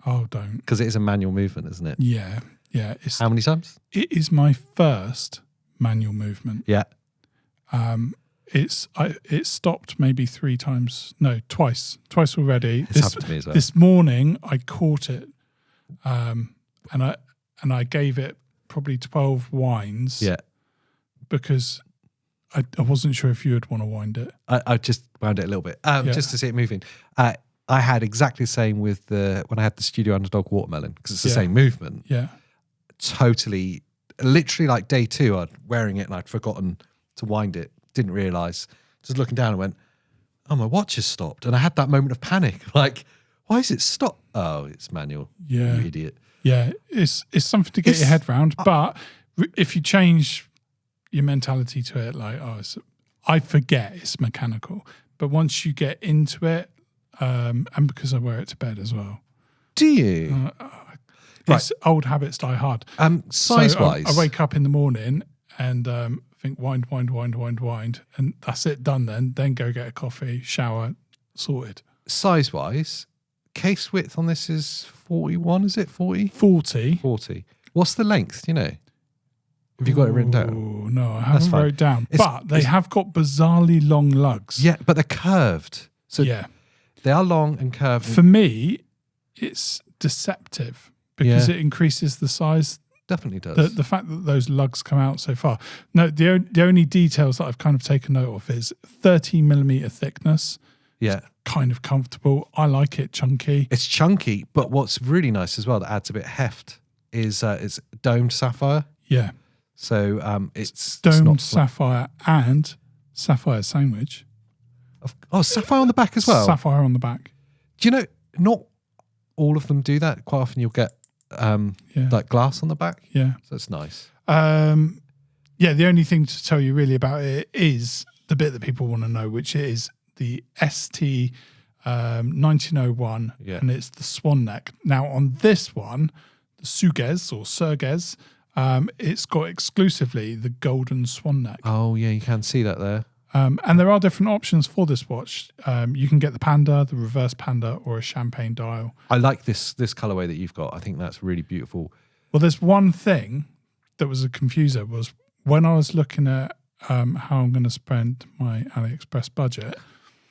[SPEAKER 2] Oh, don't.
[SPEAKER 1] Because it is a manual movement, isn't it?
[SPEAKER 2] Yeah. Yeah.
[SPEAKER 1] How many times?
[SPEAKER 2] It is my first manual movement.
[SPEAKER 1] Yeah.
[SPEAKER 2] It stopped maybe twice already.
[SPEAKER 1] It's happened to me as well.
[SPEAKER 2] This morning I caught it, and I gave it probably 12 winds.
[SPEAKER 1] Yeah,
[SPEAKER 2] because I wasn't sure if you would want to wind it.
[SPEAKER 1] I just wound it a little bit, just to see it moving. I had exactly the same with when I had the Studio Underdog Watermelon because it's the same movement.
[SPEAKER 2] Yeah,
[SPEAKER 1] totally, literally like day 2, I'd wearing it and I'd forgotten to wind it. Didn't realise. Just looking down and went, oh, my watch has stopped. And I had that moment of panic. Like, why is it stopped? Oh, it's manual.
[SPEAKER 2] Yeah.
[SPEAKER 1] You idiot.
[SPEAKER 2] Yeah, it's something to get your head around. But if you change your mentality to it, like, I forget it's mechanical. But once you get into it, and because I wear it to bed as well.
[SPEAKER 1] Do you?
[SPEAKER 2] It's old habits die hard.
[SPEAKER 1] Size-wise?
[SPEAKER 2] So I wake up in the morning and think wind, and that's it, done then. Then go get a coffee, shower, sorted.
[SPEAKER 1] Size-wise, case width on this is 41, is it? 40?
[SPEAKER 2] 40.
[SPEAKER 1] 40. What's the length, do you know? Have you got it written down?
[SPEAKER 2] No, I haven't wrote it down. But they have got bizarrely long lugs.
[SPEAKER 1] Yeah, but they're curved. So
[SPEAKER 2] yeah.
[SPEAKER 1] They are long and curved.
[SPEAKER 2] For me, it's deceptive because it increases the size.
[SPEAKER 1] Definitely does.
[SPEAKER 2] The fact that those lugs come out so far. No, the only details that I've kind of taken note of is 30mm thickness.
[SPEAKER 1] Yeah.
[SPEAKER 2] It's kind of comfortable. I like it chunky.
[SPEAKER 1] It's chunky, but what's really nice as well that adds a bit of heft is domed sapphire.
[SPEAKER 2] Yeah.
[SPEAKER 1] So it's
[SPEAKER 2] domed sapphire and sapphire sandwich.
[SPEAKER 1] Sapphire on the back as well?
[SPEAKER 2] Sapphire on the back.
[SPEAKER 1] Do you know, not all of them do that. Quite often you'll get like glass on the back.
[SPEAKER 2] Yeah.
[SPEAKER 1] So it's nice.
[SPEAKER 2] The only thing to tell you really about it is the bit that people want to know, which is the ST 1901, and it's the swan neck. Now on this one, the Sugess or Sugess, it's got exclusively the golden swan neck.
[SPEAKER 1] Oh yeah, you can see that there.
[SPEAKER 2] And there are different options for this watch. You can get the panda, the reverse panda, or a champagne dial.
[SPEAKER 1] I like this colorway that you've got. I think that's really beautiful.
[SPEAKER 2] Well, there's one thing that was a confuser was when I was looking at how I'm going to spend my AliExpress budget.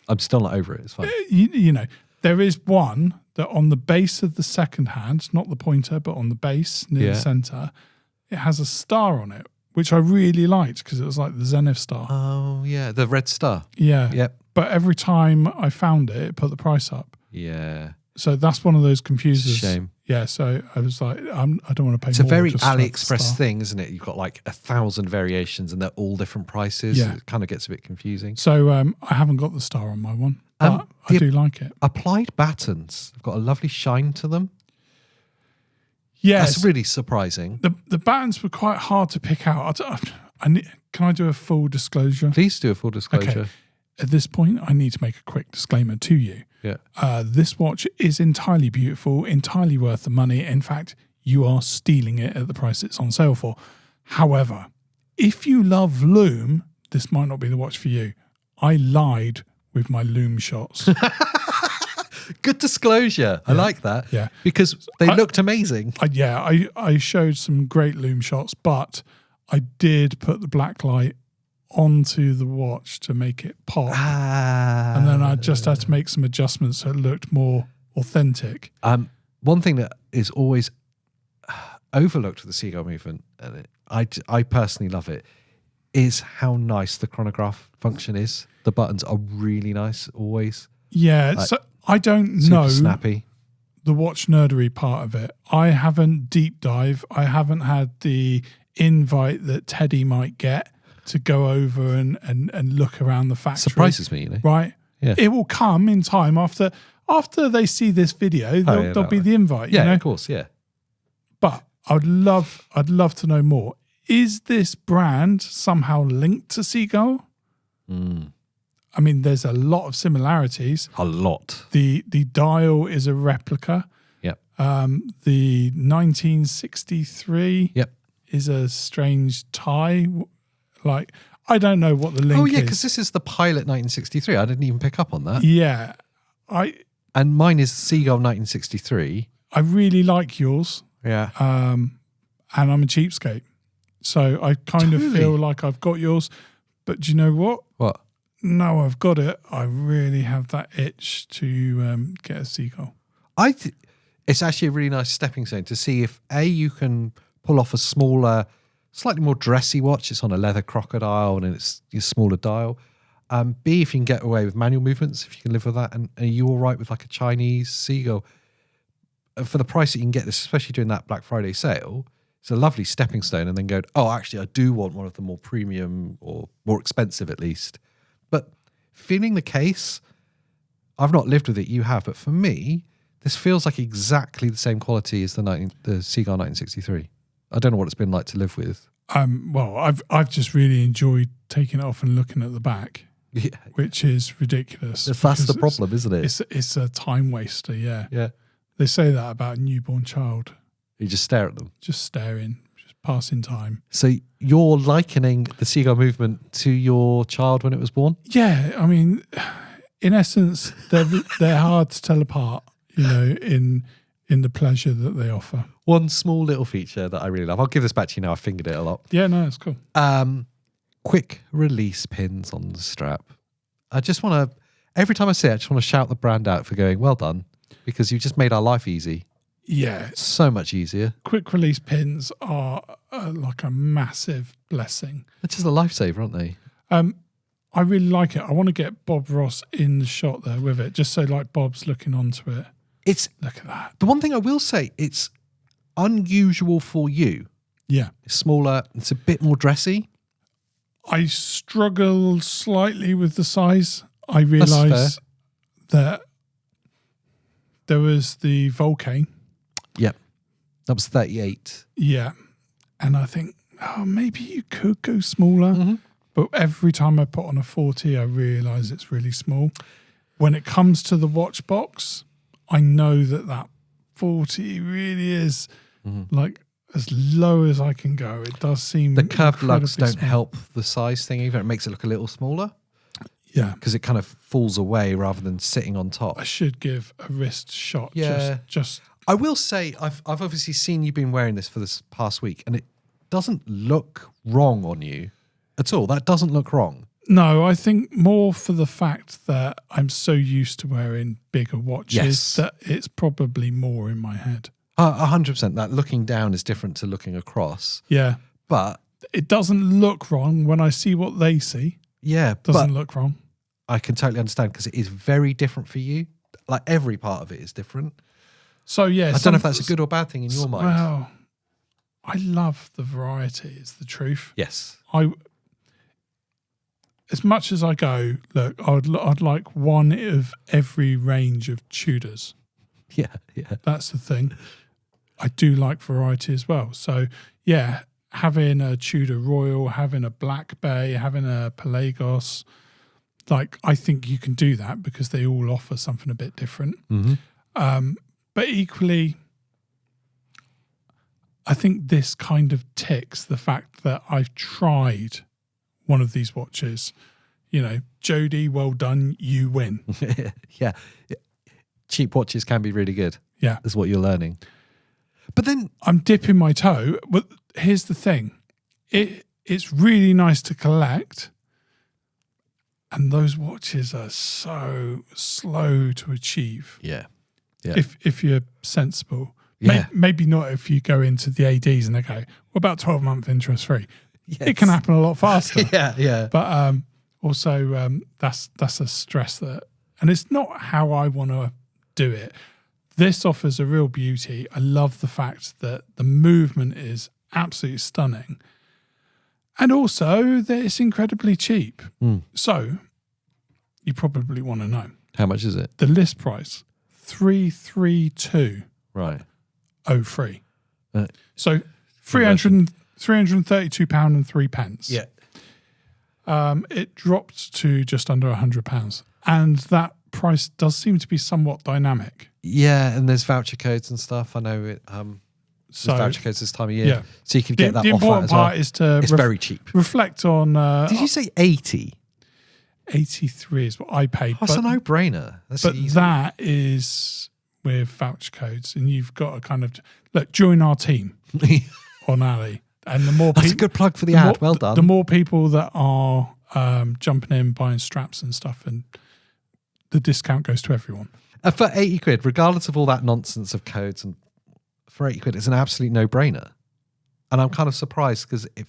[SPEAKER 1] I'm still not over it. It's fine.
[SPEAKER 2] You know, there is one that on the base of the second hand, not the pointer, but on the base near the center, it has a star on it, which I really liked because it was like the Zenith star.
[SPEAKER 1] Oh, yeah. The red star.
[SPEAKER 2] Yeah.
[SPEAKER 1] Yep.
[SPEAKER 2] But every time I found it, it put the price up.
[SPEAKER 1] Yeah.
[SPEAKER 2] So that's one of those confusers.
[SPEAKER 1] Shame.
[SPEAKER 2] Yeah. So I was like, I don't want to pay more.
[SPEAKER 1] It's a very AliExpress thing, isn't it? You've got like 1,000 variations and they're all different prices.
[SPEAKER 2] Yeah.
[SPEAKER 1] It kind of gets a bit confusing.
[SPEAKER 2] So I haven't got the star on my one, but I do like it.
[SPEAKER 1] Applied battens have got a lovely shine to them.
[SPEAKER 2] Yeah,
[SPEAKER 1] that's really surprising.
[SPEAKER 2] The buttons were quite hard to pick out. Can I do a full disclosure?
[SPEAKER 1] Please do a full disclosure.
[SPEAKER 2] Okay. At this point, I need to make a quick disclaimer to you.
[SPEAKER 1] Yeah.
[SPEAKER 2] This watch is entirely beautiful, entirely worth the money. In fact, you are stealing it at the price it's on sale for. However, if you love Loom, this might not be the watch for you. I lied with my Loom shots.
[SPEAKER 1] Good disclosure. I like that.
[SPEAKER 2] Yeah.
[SPEAKER 1] Because they looked amazing.
[SPEAKER 2] I showed some great Loom shots, but I did put the black light onto the watch to make it pop. And then I just had to make some adjustments so it looked more authentic.
[SPEAKER 1] One thing that is always overlooked with the seagull movement, and I personally love it, is how nice the chronograph function is. The buttons are really nice always.
[SPEAKER 2] Yeah, so I don't know
[SPEAKER 1] snappy.
[SPEAKER 2] The watch nerdery part of it. I haven't deep dive. I haven't had the invite that Teddy might get to go over and look around the factory.
[SPEAKER 1] Surprises me,
[SPEAKER 2] Right?
[SPEAKER 1] Yeah.
[SPEAKER 2] It will come in time after they see this video. There'll be the invite.
[SPEAKER 1] Yeah,
[SPEAKER 2] you know?
[SPEAKER 1] of course, yeah.
[SPEAKER 2] But I'd love to know more. Is this brand somehow linked to Seagull? I mean, there's a lot of similarities.
[SPEAKER 1] A lot.
[SPEAKER 2] The dial is a replica.
[SPEAKER 1] Yep.
[SPEAKER 2] The 1963 is a strange tie. Like, I don't know what the link is.
[SPEAKER 1] Oh, yeah, because this is the Pilot 1963. I didn't even pick up on that.
[SPEAKER 2] Yeah.
[SPEAKER 1] And mine is Seagull 1963.
[SPEAKER 2] I really like yours.
[SPEAKER 1] Yeah.
[SPEAKER 2] And I'm a cheapskate. So I kind of feel like I've got yours. But do you know what?
[SPEAKER 1] What?
[SPEAKER 2] No, I've got it. I really have that itch to get a Seagull.
[SPEAKER 1] It's actually a really nice stepping stone to see if you can pull off a smaller, slightly more dressy watch. It's on a leather crocodile and it's a smaller dial. B, if you can get away with manual movements, if you can live with that. And are you all right with like a Chinese Seagull? For the price that you can get this, especially during that Black Friday sale, it's a lovely stepping stone. And then go, oh, actually, I do want one of the more premium or more expensive at least. But feeling the case, I've not lived with it, you have. But for me, this feels like exactly the same quality as the Seagull 1963. I don't know what it's been like to live with.
[SPEAKER 2] Well, I've just really enjoyed taking it off and looking at the back, which is ridiculous.
[SPEAKER 1] That's the problem, isn't it?
[SPEAKER 2] It's a time waster, yeah.
[SPEAKER 1] Yeah.
[SPEAKER 2] They say that about a newborn child.
[SPEAKER 1] You just stare at them.
[SPEAKER 2] Just staring, just passing time.
[SPEAKER 1] So you're likening the Seagull movement to your child when it was born?
[SPEAKER 2] Yeah, I mean, in essence, they're hard to tell apart, you know, in the pleasure that they offer.
[SPEAKER 1] One small little feature that I really love. I'll give this back to you now. I fingered it a lot.
[SPEAKER 2] Yeah, no, it's cool.
[SPEAKER 1] Quick release pins on the strap. I just want to, every time I see it, I just want to shout the brand out for going, well done, because you've just made our life easy.
[SPEAKER 2] Yeah.
[SPEAKER 1] So much easier.
[SPEAKER 2] Quick release pins are like a massive blessing.
[SPEAKER 1] They're just a lifesaver, aren't they?
[SPEAKER 2] I really like it. I want to get Bob Ross in the shot there with it, just so like Bob's looking onto it. Look at that.
[SPEAKER 1] The one thing I will say, it's unusual for you.
[SPEAKER 2] Yeah.
[SPEAKER 1] It's smaller. It's a bit more dressy.
[SPEAKER 2] I struggle slightly with the size. I realise that there was the Volcane.
[SPEAKER 1] Yep. That was 38.
[SPEAKER 2] Yeah. And I think, maybe you could go smaller. Mm-hmm. But every time I put on a 40, I realise it's really small. When it comes to the watch box, I know that 40 really is like as low as I can go. It does seem
[SPEAKER 1] the curved lugs don't
[SPEAKER 2] small.
[SPEAKER 1] help the size thing either. It makes it look a little smaller.
[SPEAKER 2] Yeah,
[SPEAKER 1] because it kind of falls away rather than sitting on top.
[SPEAKER 2] I should give a wrist shot.
[SPEAKER 1] Yeah,
[SPEAKER 2] just.
[SPEAKER 1] I will say I've obviously seen you been wearing this for this past week, and it doesn't look wrong on you at all. That doesn't look wrong.
[SPEAKER 2] No, I think more for the fact that I'm so used to wearing bigger watches that it's probably more in my head.
[SPEAKER 1] 100%. That looking down is different to looking across.
[SPEAKER 2] Yeah.
[SPEAKER 1] But
[SPEAKER 2] it doesn't look wrong when I see what they see.
[SPEAKER 1] Yeah.
[SPEAKER 2] Doesn't look wrong.
[SPEAKER 1] I can totally understand because it is very different for you. Like every part of it is different.
[SPEAKER 2] So, yeah.
[SPEAKER 1] I don't know if that's a good or bad thing in your mind.
[SPEAKER 2] Well, I love the variety, is the truth.
[SPEAKER 1] Yes.
[SPEAKER 2] As much as I go, look, I'd like one of every range of Tudors.
[SPEAKER 1] Yeah, yeah.
[SPEAKER 2] That's the thing. I do like variety as well. So, yeah, having a Tudor Royal, having a Black Bay, having a Pelagos, like I think you can do that because they all offer something a bit different. Mm-hmm. But equally, I think this kind of ticks the fact that I've tried one of these watches. You know, Jody, well done, you win.
[SPEAKER 1] Yeah. Cheap watches can be really good.
[SPEAKER 2] Yeah.
[SPEAKER 1] Is what you're learning. But then
[SPEAKER 2] I'm dipping my toe. But here's the thing. It's really nice to collect. And those watches are so slow to achieve.
[SPEAKER 1] Yeah. Yeah.
[SPEAKER 2] If you're sensible.
[SPEAKER 1] Yeah.
[SPEAKER 2] Maybe not if you go into the ADs and they go, what about 12-month interest free?
[SPEAKER 1] Yes.
[SPEAKER 2] It can happen a lot faster.
[SPEAKER 1] Yeah, yeah.
[SPEAKER 2] But also that's a stress that, and it's not how I want to do it. This offers a real beauty. I love the fact that the movement is absolutely stunning. And also that it's incredibly cheap. So you probably want to know.
[SPEAKER 1] How much is it?
[SPEAKER 2] The list price, 332.03.
[SPEAKER 1] Right.
[SPEAKER 2] So £332.03.
[SPEAKER 1] Yeah.
[SPEAKER 2] It dropped to just under £100. And that price does seem to be somewhat dynamic.
[SPEAKER 1] Yeah, and there's voucher codes and stuff. I know it. There's voucher codes this time of year.
[SPEAKER 2] Yeah.
[SPEAKER 1] So you can get that
[SPEAKER 2] the
[SPEAKER 1] offer
[SPEAKER 2] important
[SPEAKER 1] as well.
[SPEAKER 2] part is to
[SPEAKER 1] It's very cheap.
[SPEAKER 2] reflect on...
[SPEAKER 1] Did you say 80?
[SPEAKER 2] 83 is what I paid.
[SPEAKER 1] That's a no-brainer. That's
[SPEAKER 2] but
[SPEAKER 1] easy.
[SPEAKER 2] that is with voucher codes, and you've got to kind of look, join our team on Ali. And the more
[SPEAKER 1] That's a good plug for the ad. Well done.
[SPEAKER 2] The more people that are jumping in, buying straps and stuff, and the discount goes to everyone.
[SPEAKER 1] For 80 quid, regardless of all that nonsense of codes, and for 80 quid, it's an absolute no-brainer. And I'm kind of surprised because it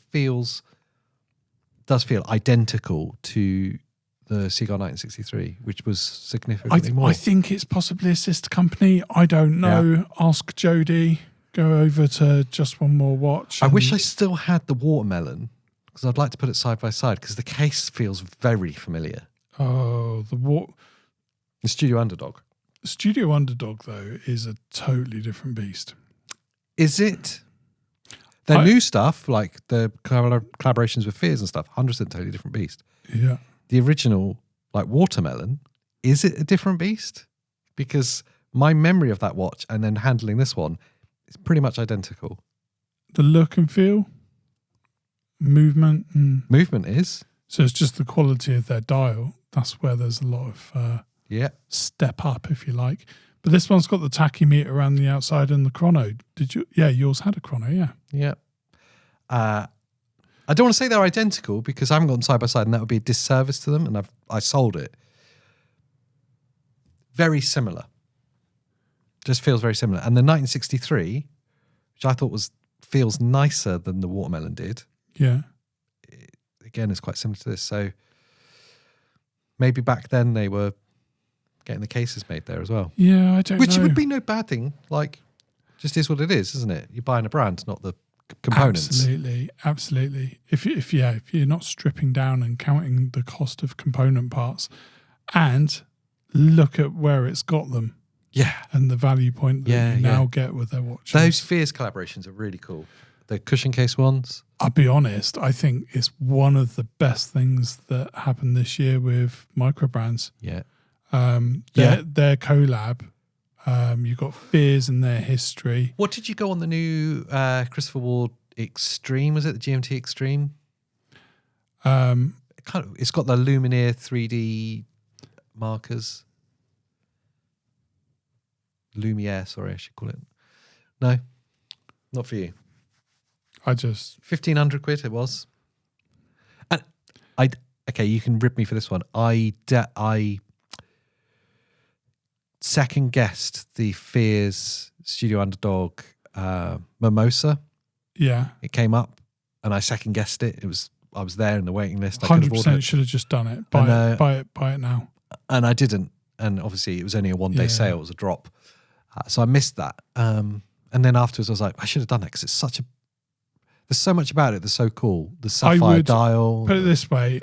[SPEAKER 1] does feel identical to the Seagull 1963, which was significantly more.
[SPEAKER 2] I think it's possibly a sister company. I don't know. Yeah. Ask Jody. Go over to Just One More Watch.
[SPEAKER 1] I wish I still had the watermelon because I'd like to put it side by side because the case feels very familiar.
[SPEAKER 2] Oh, the
[SPEAKER 1] Studio Underdog.
[SPEAKER 2] Studio Underdog, though, is a totally different beast.
[SPEAKER 1] Is it? Their new stuff, like the collaborations with Fears and stuff, 100% totally different beast.
[SPEAKER 2] Yeah.
[SPEAKER 1] The original, like watermelon, is it a different beast? Because my memory of that watch and then handling this one is pretty much identical.
[SPEAKER 2] The look and feel, movement.
[SPEAKER 1] Movement is.
[SPEAKER 2] So it's just the quality of their dial. That's where there's a lot of step up, if you like. But this one's got the tachymeter around the outside and the chrono. Did you? Yeah, yours had a chrono, yeah.
[SPEAKER 1] Yeah. I don't want to say they're identical because I haven't got them side by side and that would be a disservice to them, and I sold it. Very similar. Just feels very similar. And the 1963, which I thought feels nicer than the watermelon did.
[SPEAKER 2] Yeah.
[SPEAKER 1] Again, it's quite similar to this. So maybe back then they were getting the cases made there as well.
[SPEAKER 2] Yeah, I don't know.
[SPEAKER 1] Which would be no bad thing. Like, just is what it is, isn't it? You're buying a brand, not the components.
[SPEAKER 2] Absolutely. If you're not stripping down and counting the cost of component parts, and look at where it's got them, and the value point that you now get with their watches.
[SPEAKER 1] Those Fears collaborations are really cool. The cushion case ones.
[SPEAKER 2] I'll be honest, I think it's one of the best things that happened this year with micro brands.
[SPEAKER 1] Yeah.
[SPEAKER 2] Their collab. You've got Fears in their history.
[SPEAKER 1] What did you go on the new Christopher Ward Extreme? Was it the GMT Extreme? It's got the Lumineer 3D markers. Lumiere, sorry, I should call it. No, not for you. 1,500 quid it was. And okay, you can rib me for this one. I second guessed the Fears Studio Underdog Mimosa.
[SPEAKER 2] Yeah.
[SPEAKER 1] It came up and I second guessed it. I was there in the waiting list.
[SPEAKER 2] 100% should have just done it. Buy it now. And
[SPEAKER 1] I didn't. And obviously it was only a one-day sale. It was a drop. So I missed that. And then afterwards I was like, I should have done that because there's so much about it that's so cool. The sapphire dial.
[SPEAKER 2] Put it this way.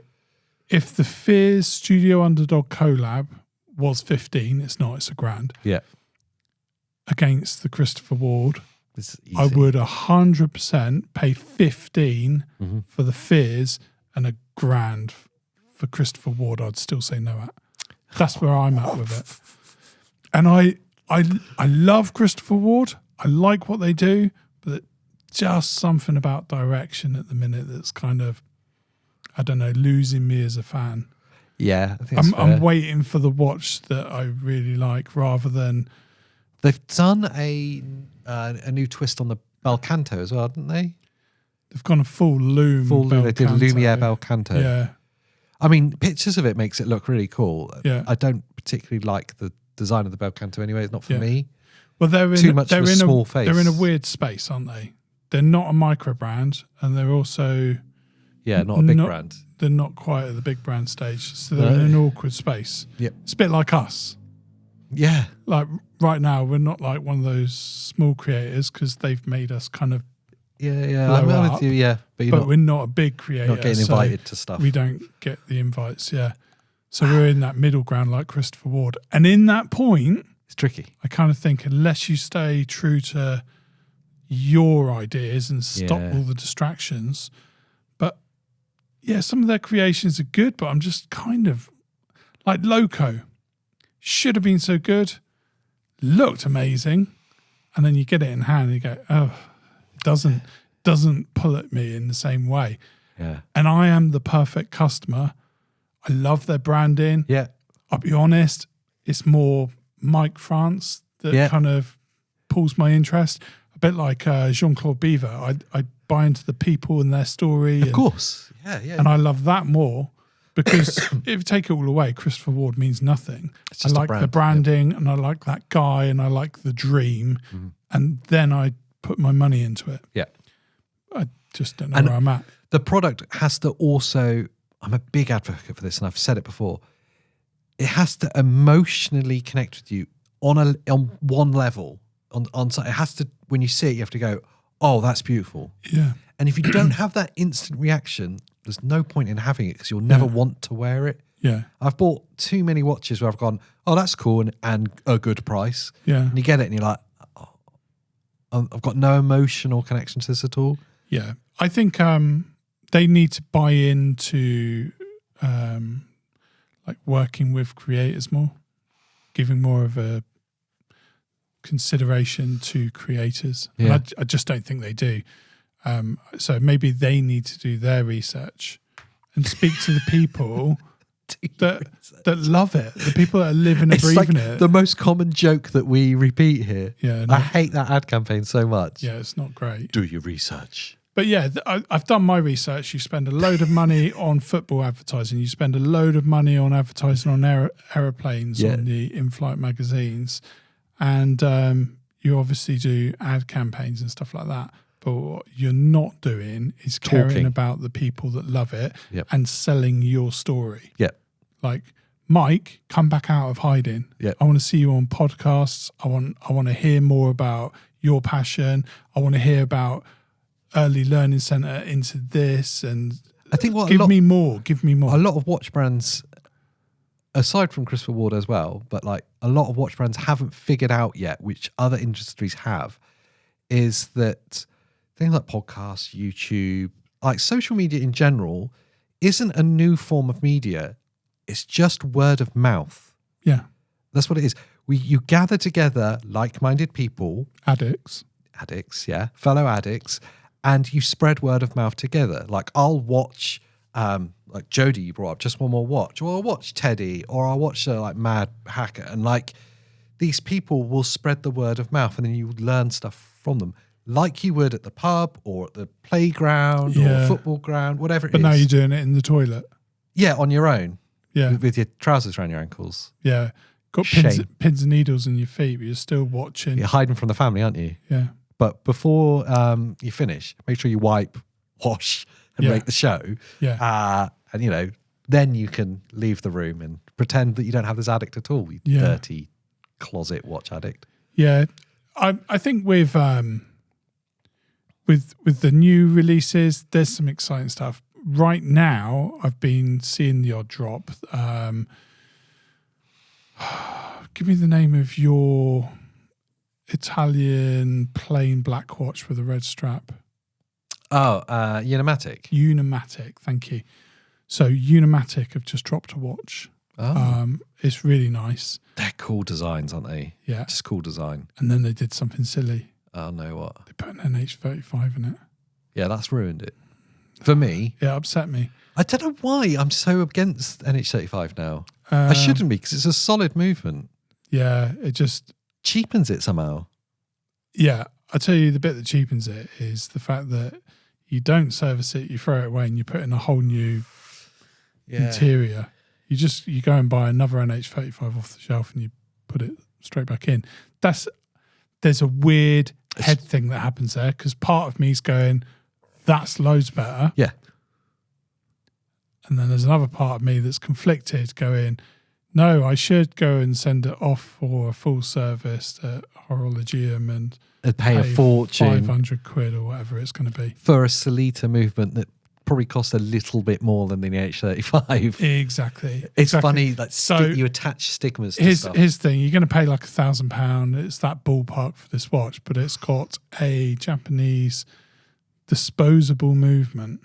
[SPEAKER 2] If the Fears Studio Underdog collab was 15, it's not, it's £1,000.
[SPEAKER 1] Yeah.
[SPEAKER 2] Against the Christopher Ward, I would 100% pay 15 for the Fears and £1,000 for Christopher Ward. I'd still say no at. That's where I'm at with it. And I love Christopher Ward. I like what they do, but just something about direction at the minute that's kind of, I don't know, losing me as a fan.
[SPEAKER 1] Yeah, I think
[SPEAKER 2] I'm waiting for the watch that I really like rather than...
[SPEAKER 1] They've done a new twist on the Belcanto as well, didn't they?
[SPEAKER 2] They've gone a full loom.
[SPEAKER 1] They did a Lumiere Belcanto.
[SPEAKER 2] Yeah.
[SPEAKER 1] I mean, pictures of it makes it look really cool.
[SPEAKER 2] Yeah.
[SPEAKER 1] I don't particularly like the design of the Belcanto anyway. It's not for me.
[SPEAKER 2] Well, they're in
[SPEAKER 1] small face.
[SPEAKER 2] They're in a weird space, aren't they? They're not a micro brand, and they're also
[SPEAKER 1] not a big brand.
[SPEAKER 2] They're not quite at the big brand stage, so they're in an awkward space.
[SPEAKER 1] Yep.
[SPEAKER 2] It's a bit like us.
[SPEAKER 1] Yeah.
[SPEAKER 2] Like right now, we're not like one of those small creators because they've made us kind of
[SPEAKER 1] I'm
[SPEAKER 2] blow
[SPEAKER 1] with you, yeah. But
[SPEAKER 2] but we're not a big creator.
[SPEAKER 1] not getting invited to stuff.
[SPEAKER 2] We don't get the invites, yeah. So we're in that middle ground like Christopher Ward. And in that point,
[SPEAKER 1] It's tricky.
[SPEAKER 2] I kind of think unless you stay true to your ideas and stop all the distractions. But yeah, some of their creations are good, but I'm just kind of like Loco. Should have been so good, looked amazing, and then you get it in hand and you go, oh, it doesn't pull at me in the same way.
[SPEAKER 1] Yeah.
[SPEAKER 2] And I am the perfect customer. I love their branding.
[SPEAKER 1] Yeah.
[SPEAKER 2] I'll be honest, it's more Mike France that kind of pulls my interest. A bit like Jean-Claude Beaver. I buy into the people and their story.
[SPEAKER 1] Of course. Yeah.
[SPEAKER 2] And I love that more because if you take it all away, Christopher Ward means nothing.
[SPEAKER 1] It's
[SPEAKER 2] I
[SPEAKER 1] just a
[SPEAKER 2] like
[SPEAKER 1] brand.
[SPEAKER 2] the branding and I like that guy and I like the dream. And then I put my money into it.
[SPEAKER 1] Yeah.
[SPEAKER 2] I just don't know where I'm at.
[SPEAKER 1] The product has to also, I'm a big advocate for this and I've said it before, it has to emotionally connect with you on one level. It has to, when you see it, you have to go, oh, that's beautiful.
[SPEAKER 2] Yeah.
[SPEAKER 1] And if you don't have that instant reaction, there's no point in having it because you'll never want to wear it.
[SPEAKER 2] Yeah.
[SPEAKER 1] I've bought too many watches where I've gone, oh, that's cool and a good price.
[SPEAKER 2] Yeah.
[SPEAKER 1] And you get it and you're like, oh, I've got no emotional connection to this at all.
[SPEAKER 2] Yeah. I think they need to buy into like working with creators more, giving more of a consideration to creators.
[SPEAKER 1] Yeah.
[SPEAKER 2] And I just don't think they do. So maybe they need to do their research and speak to the people that love it, the people that are living and breathing it.
[SPEAKER 1] The most common joke that we repeat here.
[SPEAKER 2] Yeah,
[SPEAKER 1] I hate that ad campaign so much.
[SPEAKER 2] Yeah, it's not great.
[SPEAKER 1] Do your research.
[SPEAKER 2] But yeah, I've done my research. You spend a load of money on football advertising. You spend a load of money on advertising on aeroplanes, on the in-flight magazines. And you obviously do ad campaigns and stuff like that. But what you're not doing is caring about the people that love it and selling your story.
[SPEAKER 1] Yeah.
[SPEAKER 2] Like, Mike, come back out of hiding.
[SPEAKER 1] Yeah.
[SPEAKER 2] I want to see you on podcasts. I want to hear more about your passion. I want to hear about Early Learning Centre into this. And
[SPEAKER 1] I think
[SPEAKER 2] give me more.
[SPEAKER 1] A lot of watch brands, aside from Christopher Ward as well, but like a lot of watch brands haven't figured out yet, which other industries have, is that things like podcasts, YouTube, like social media in general, isn't a new form of media. It's just word of mouth.
[SPEAKER 2] Yeah.
[SPEAKER 1] That's what it is. You gather together like-minded people.
[SPEAKER 2] Addicts,
[SPEAKER 1] yeah. Fellow addicts. And you spread word of mouth together. Like I'll watch, like Jodie you brought up, Just One More Watch. Or I'll watch Teddy. Or I'll watch like Mad Hacker. And like these people will spread the word of mouth and then you learn stuff from them. Like you would at the pub or at the playground or a football ground, whatever it is.
[SPEAKER 2] but now you're doing it in the toilet.
[SPEAKER 1] Yeah, on your own.
[SPEAKER 2] Yeah.
[SPEAKER 1] With your trousers around your ankles.
[SPEAKER 2] Yeah. Got pins and needles in your feet, but you're still watching.
[SPEAKER 1] You're hiding from the family, aren't you?
[SPEAKER 2] Yeah.
[SPEAKER 1] But before you finish, make sure you wipe, wash, and make the show.
[SPEAKER 2] Yeah.
[SPEAKER 1] And, you know, then you can leave the room and pretend that you don't have this addict at all, you dirty closet watch addict.
[SPEAKER 2] Yeah. I think with the new releases, there's some exciting stuff. Right now, I've been seeing the odd drop. Give me the name of your Italian plain black watch with a red strap.
[SPEAKER 1] Oh, Unimatic.
[SPEAKER 2] Unimatic, thank you. So Unimatic have just dropped a watch.
[SPEAKER 1] Oh.
[SPEAKER 2] It's really nice.
[SPEAKER 1] They're cool designs, aren't they?
[SPEAKER 2] Yeah.
[SPEAKER 1] Just cool design.
[SPEAKER 2] And then they did something silly.
[SPEAKER 1] Oh, no, what?
[SPEAKER 2] They put an NH35 in it.
[SPEAKER 1] Yeah, that's ruined it. For me.
[SPEAKER 2] It upset me.
[SPEAKER 1] I don't know why I'm so against NH35 now. I shouldn't be because it's a solid movement.
[SPEAKER 2] Yeah, it just
[SPEAKER 1] cheapens it somehow.
[SPEAKER 2] Yeah, I tell you, the bit that cheapens it is the fact that you don't service it, you throw it away, and you put in a whole new interior. You go and buy another NH35 off the shelf and you put it straight back in. There's a weird head thing that happens there because part of me's going, that's loads better.
[SPEAKER 1] Yeah.
[SPEAKER 2] And then there's another part of me that's conflicted going, no, I should go and send it off for a full service at Horologium and
[SPEAKER 1] pay a fortune
[SPEAKER 2] 500 quid or whatever it's going to be
[SPEAKER 1] for a Solita movement that probably cost a little bit more than the H35.
[SPEAKER 2] Exactly.
[SPEAKER 1] It's funny, like
[SPEAKER 2] So
[SPEAKER 1] you attach stigmas to stuff.
[SPEAKER 2] Here's the thing: you're going to pay like £1,000. It's that ballpark for this watch, but it's got a Japanese disposable movement.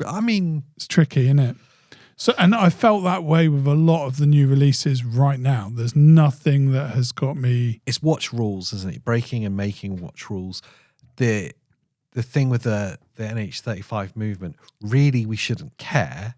[SPEAKER 1] I mean,
[SPEAKER 2] it's tricky, isn't it? So, and I felt that way with a lot of the new releases right now. There's nothing that has got me.
[SPEAKER 1] It's watch rules, isn't it? Breaking and making watch rules. The thing with the NH35 movement, really we shouldn't care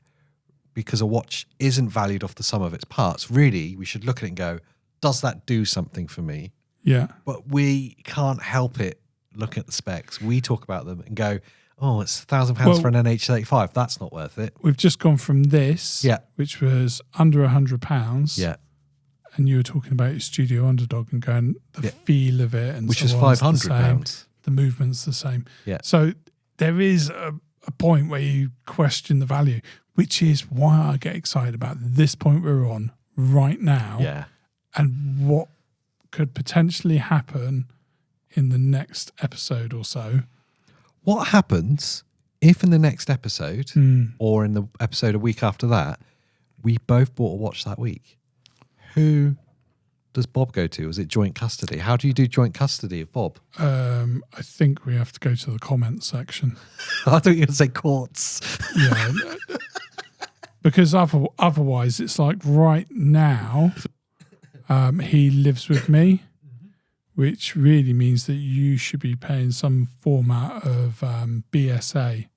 [SPEAKER 1] because a watch isn't valued off the sum of its parts. Really, we should look at it and go, does that do something for me?
[SPEAKER 2] Yeah.
[SPEAKER 1] But we can't help it looking at the specs. We talk about them and go, oh, it's £1,000 for an NH35. That's not worth it.
[SPEAKER 2] We've just gone from this,
[SPEAKER 1] Yeah.
[SPEAKER 2] which was under £100.
[SPEAKER 1] Yeah.
[SPEAKER 2] And you were talking about your Studio Underdog and going the feel of it, and
[SPEAKER 1] which
[SPEAKER 2] so
[SPEAKER 1] is
[SPEAKER 2] on,
[SPEAKER 1] £500.
[SPEAKER 2] The movement's the same.
[SPEAKER 1] Yeah.
[SPEAKER 2] So there is a point where you question the value, which is why I get excited about this point we're on right now.
[SPEAKER 1] Yeah.
[SPEAKER 2] And what could potentially happen in the next episode or so.
[SPEAKER 1] What happens if in the next episode or in the episode a week after that, we both bought a watch that week? Who does Bob go to? Is it joint custody? How do you do joint custody of Bob?
[SPEAKER 2] I think we have to go to the comments section.
[SPEAKER 1] I thought you were going to say courts.
[SPEAKER 2] Yeah. Because otherwise it's like right now he lives with me, which really means that you should be paying some format of BSA.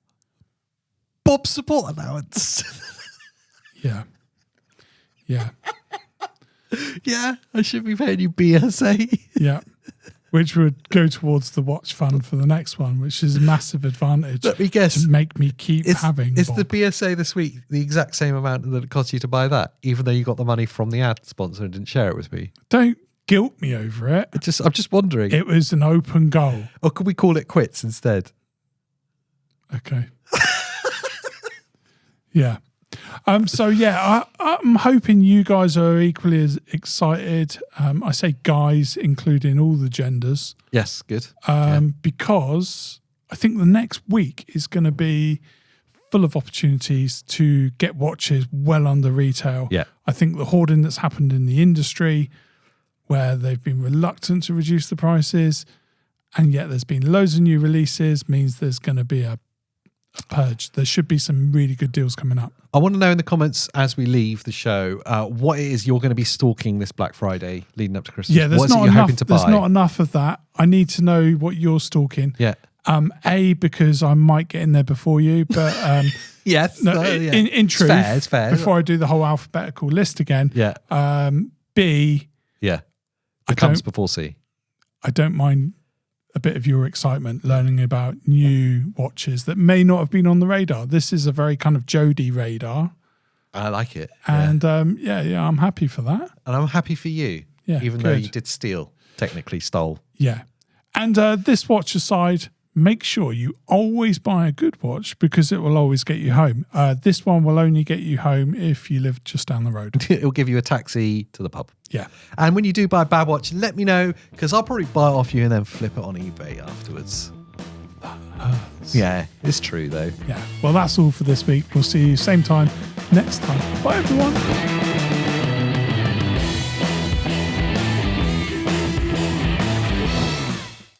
[SPEAKER 1] Bob support allowance.
[SPEAKER 2] Yeah. Yeah.
[SPEAKER 1] Yeah, I should be paying you BSA.
[SPEAKER 2] Yeah. Which would go towards the watch fund for the next one, which is a massive advantage.
[SPEAKER 1] Let me guess.
[SPEAKER 2] To make me keep having
[SPEAKER 1] Is
[SPEAKER 2] Bob.
[SPEAKER 1] the BSA this week the exact same amount that it cost you to buy that, even though you got the money from the ad sponsor and didn't share it with me?
[SPEAKER 2] Don't guilt me over it.
[SPEAKER 1] I'm just wondering.
[SPEAKER 2] It was an open goal.
[SPEAKER 1] Or could we call it quits instead?
[SPEAKER 2] Okay. Yeah. So yeah, I'm hoping you guys are equally as excited. I say guys, including all the genders.
[SPEAKER 1] Yes, good.
[SPEAKER 2] Because I think the next week is going to be full of opportunities to get watches well under retail.
[SPEAKER 1] Yeah.
[SPEAKER 2] I think the hoarding that's happened in the industry, where they've been reluctant to reduce the prices, and yet there's been loads of new releases, means there's going to be a purge. There should be some really good deals coming up.
[SPEAKER 1] I want to know in the comments as we leave the show what it is you're going to be stalking this Black Friday leading up to Christmas.
[SPEAKER 2] Yeah,
[SPEAKER 1] what is it you're hoping to buy?
[SPEAKER 2] There's not enough of that. I need to know what you're stalking.
[SPEAKER 1] Yeah.
[SPEAKER 2] Because I might get in there before you, but
[SPEAKER 1] yes.
[SPEAKER 2] No, in truth,
[SPEAKER 1] it's fair.
[SPEAKER 2] Before I do the whole alphabetical list again.
[SPEAKER 1] Yeah.
[SPEAKER 2] B.
[SPEAKER 1] Yeah. It comes before C.
[SPEAKER 2] I don't mind a bit of your excitement learning about new watches that may not have been on the radar. This is a very kind of Jody radar.
[SPEAKER 1] I like it.
[SPEAKER 2] And yeah, I'm happy for that.
[SPEAKER 1] And I'm happy for you.
[SPEAKER 2] Yeah,
[SPEAKER 1] even though you did technically stole.
[SPEAKER 2] Yeah. And this watch aside, make sure you always buy a good watch because it will always get you home. This one will only get you home if you live just down the road.
[SPEAKER 1] It'll give you a taxi to the pub.
[SPEAKER 2] Yeah.
[SPEAKER 1] And when you do buy a bad watch, let me know because I'll probably buy it off you and then flip it on eBay afterwards. Yeah, it's true though.
[SPEAKER 2] Yeah. Well, that's all for this week. We'll see you same time next time. Bye, everyone.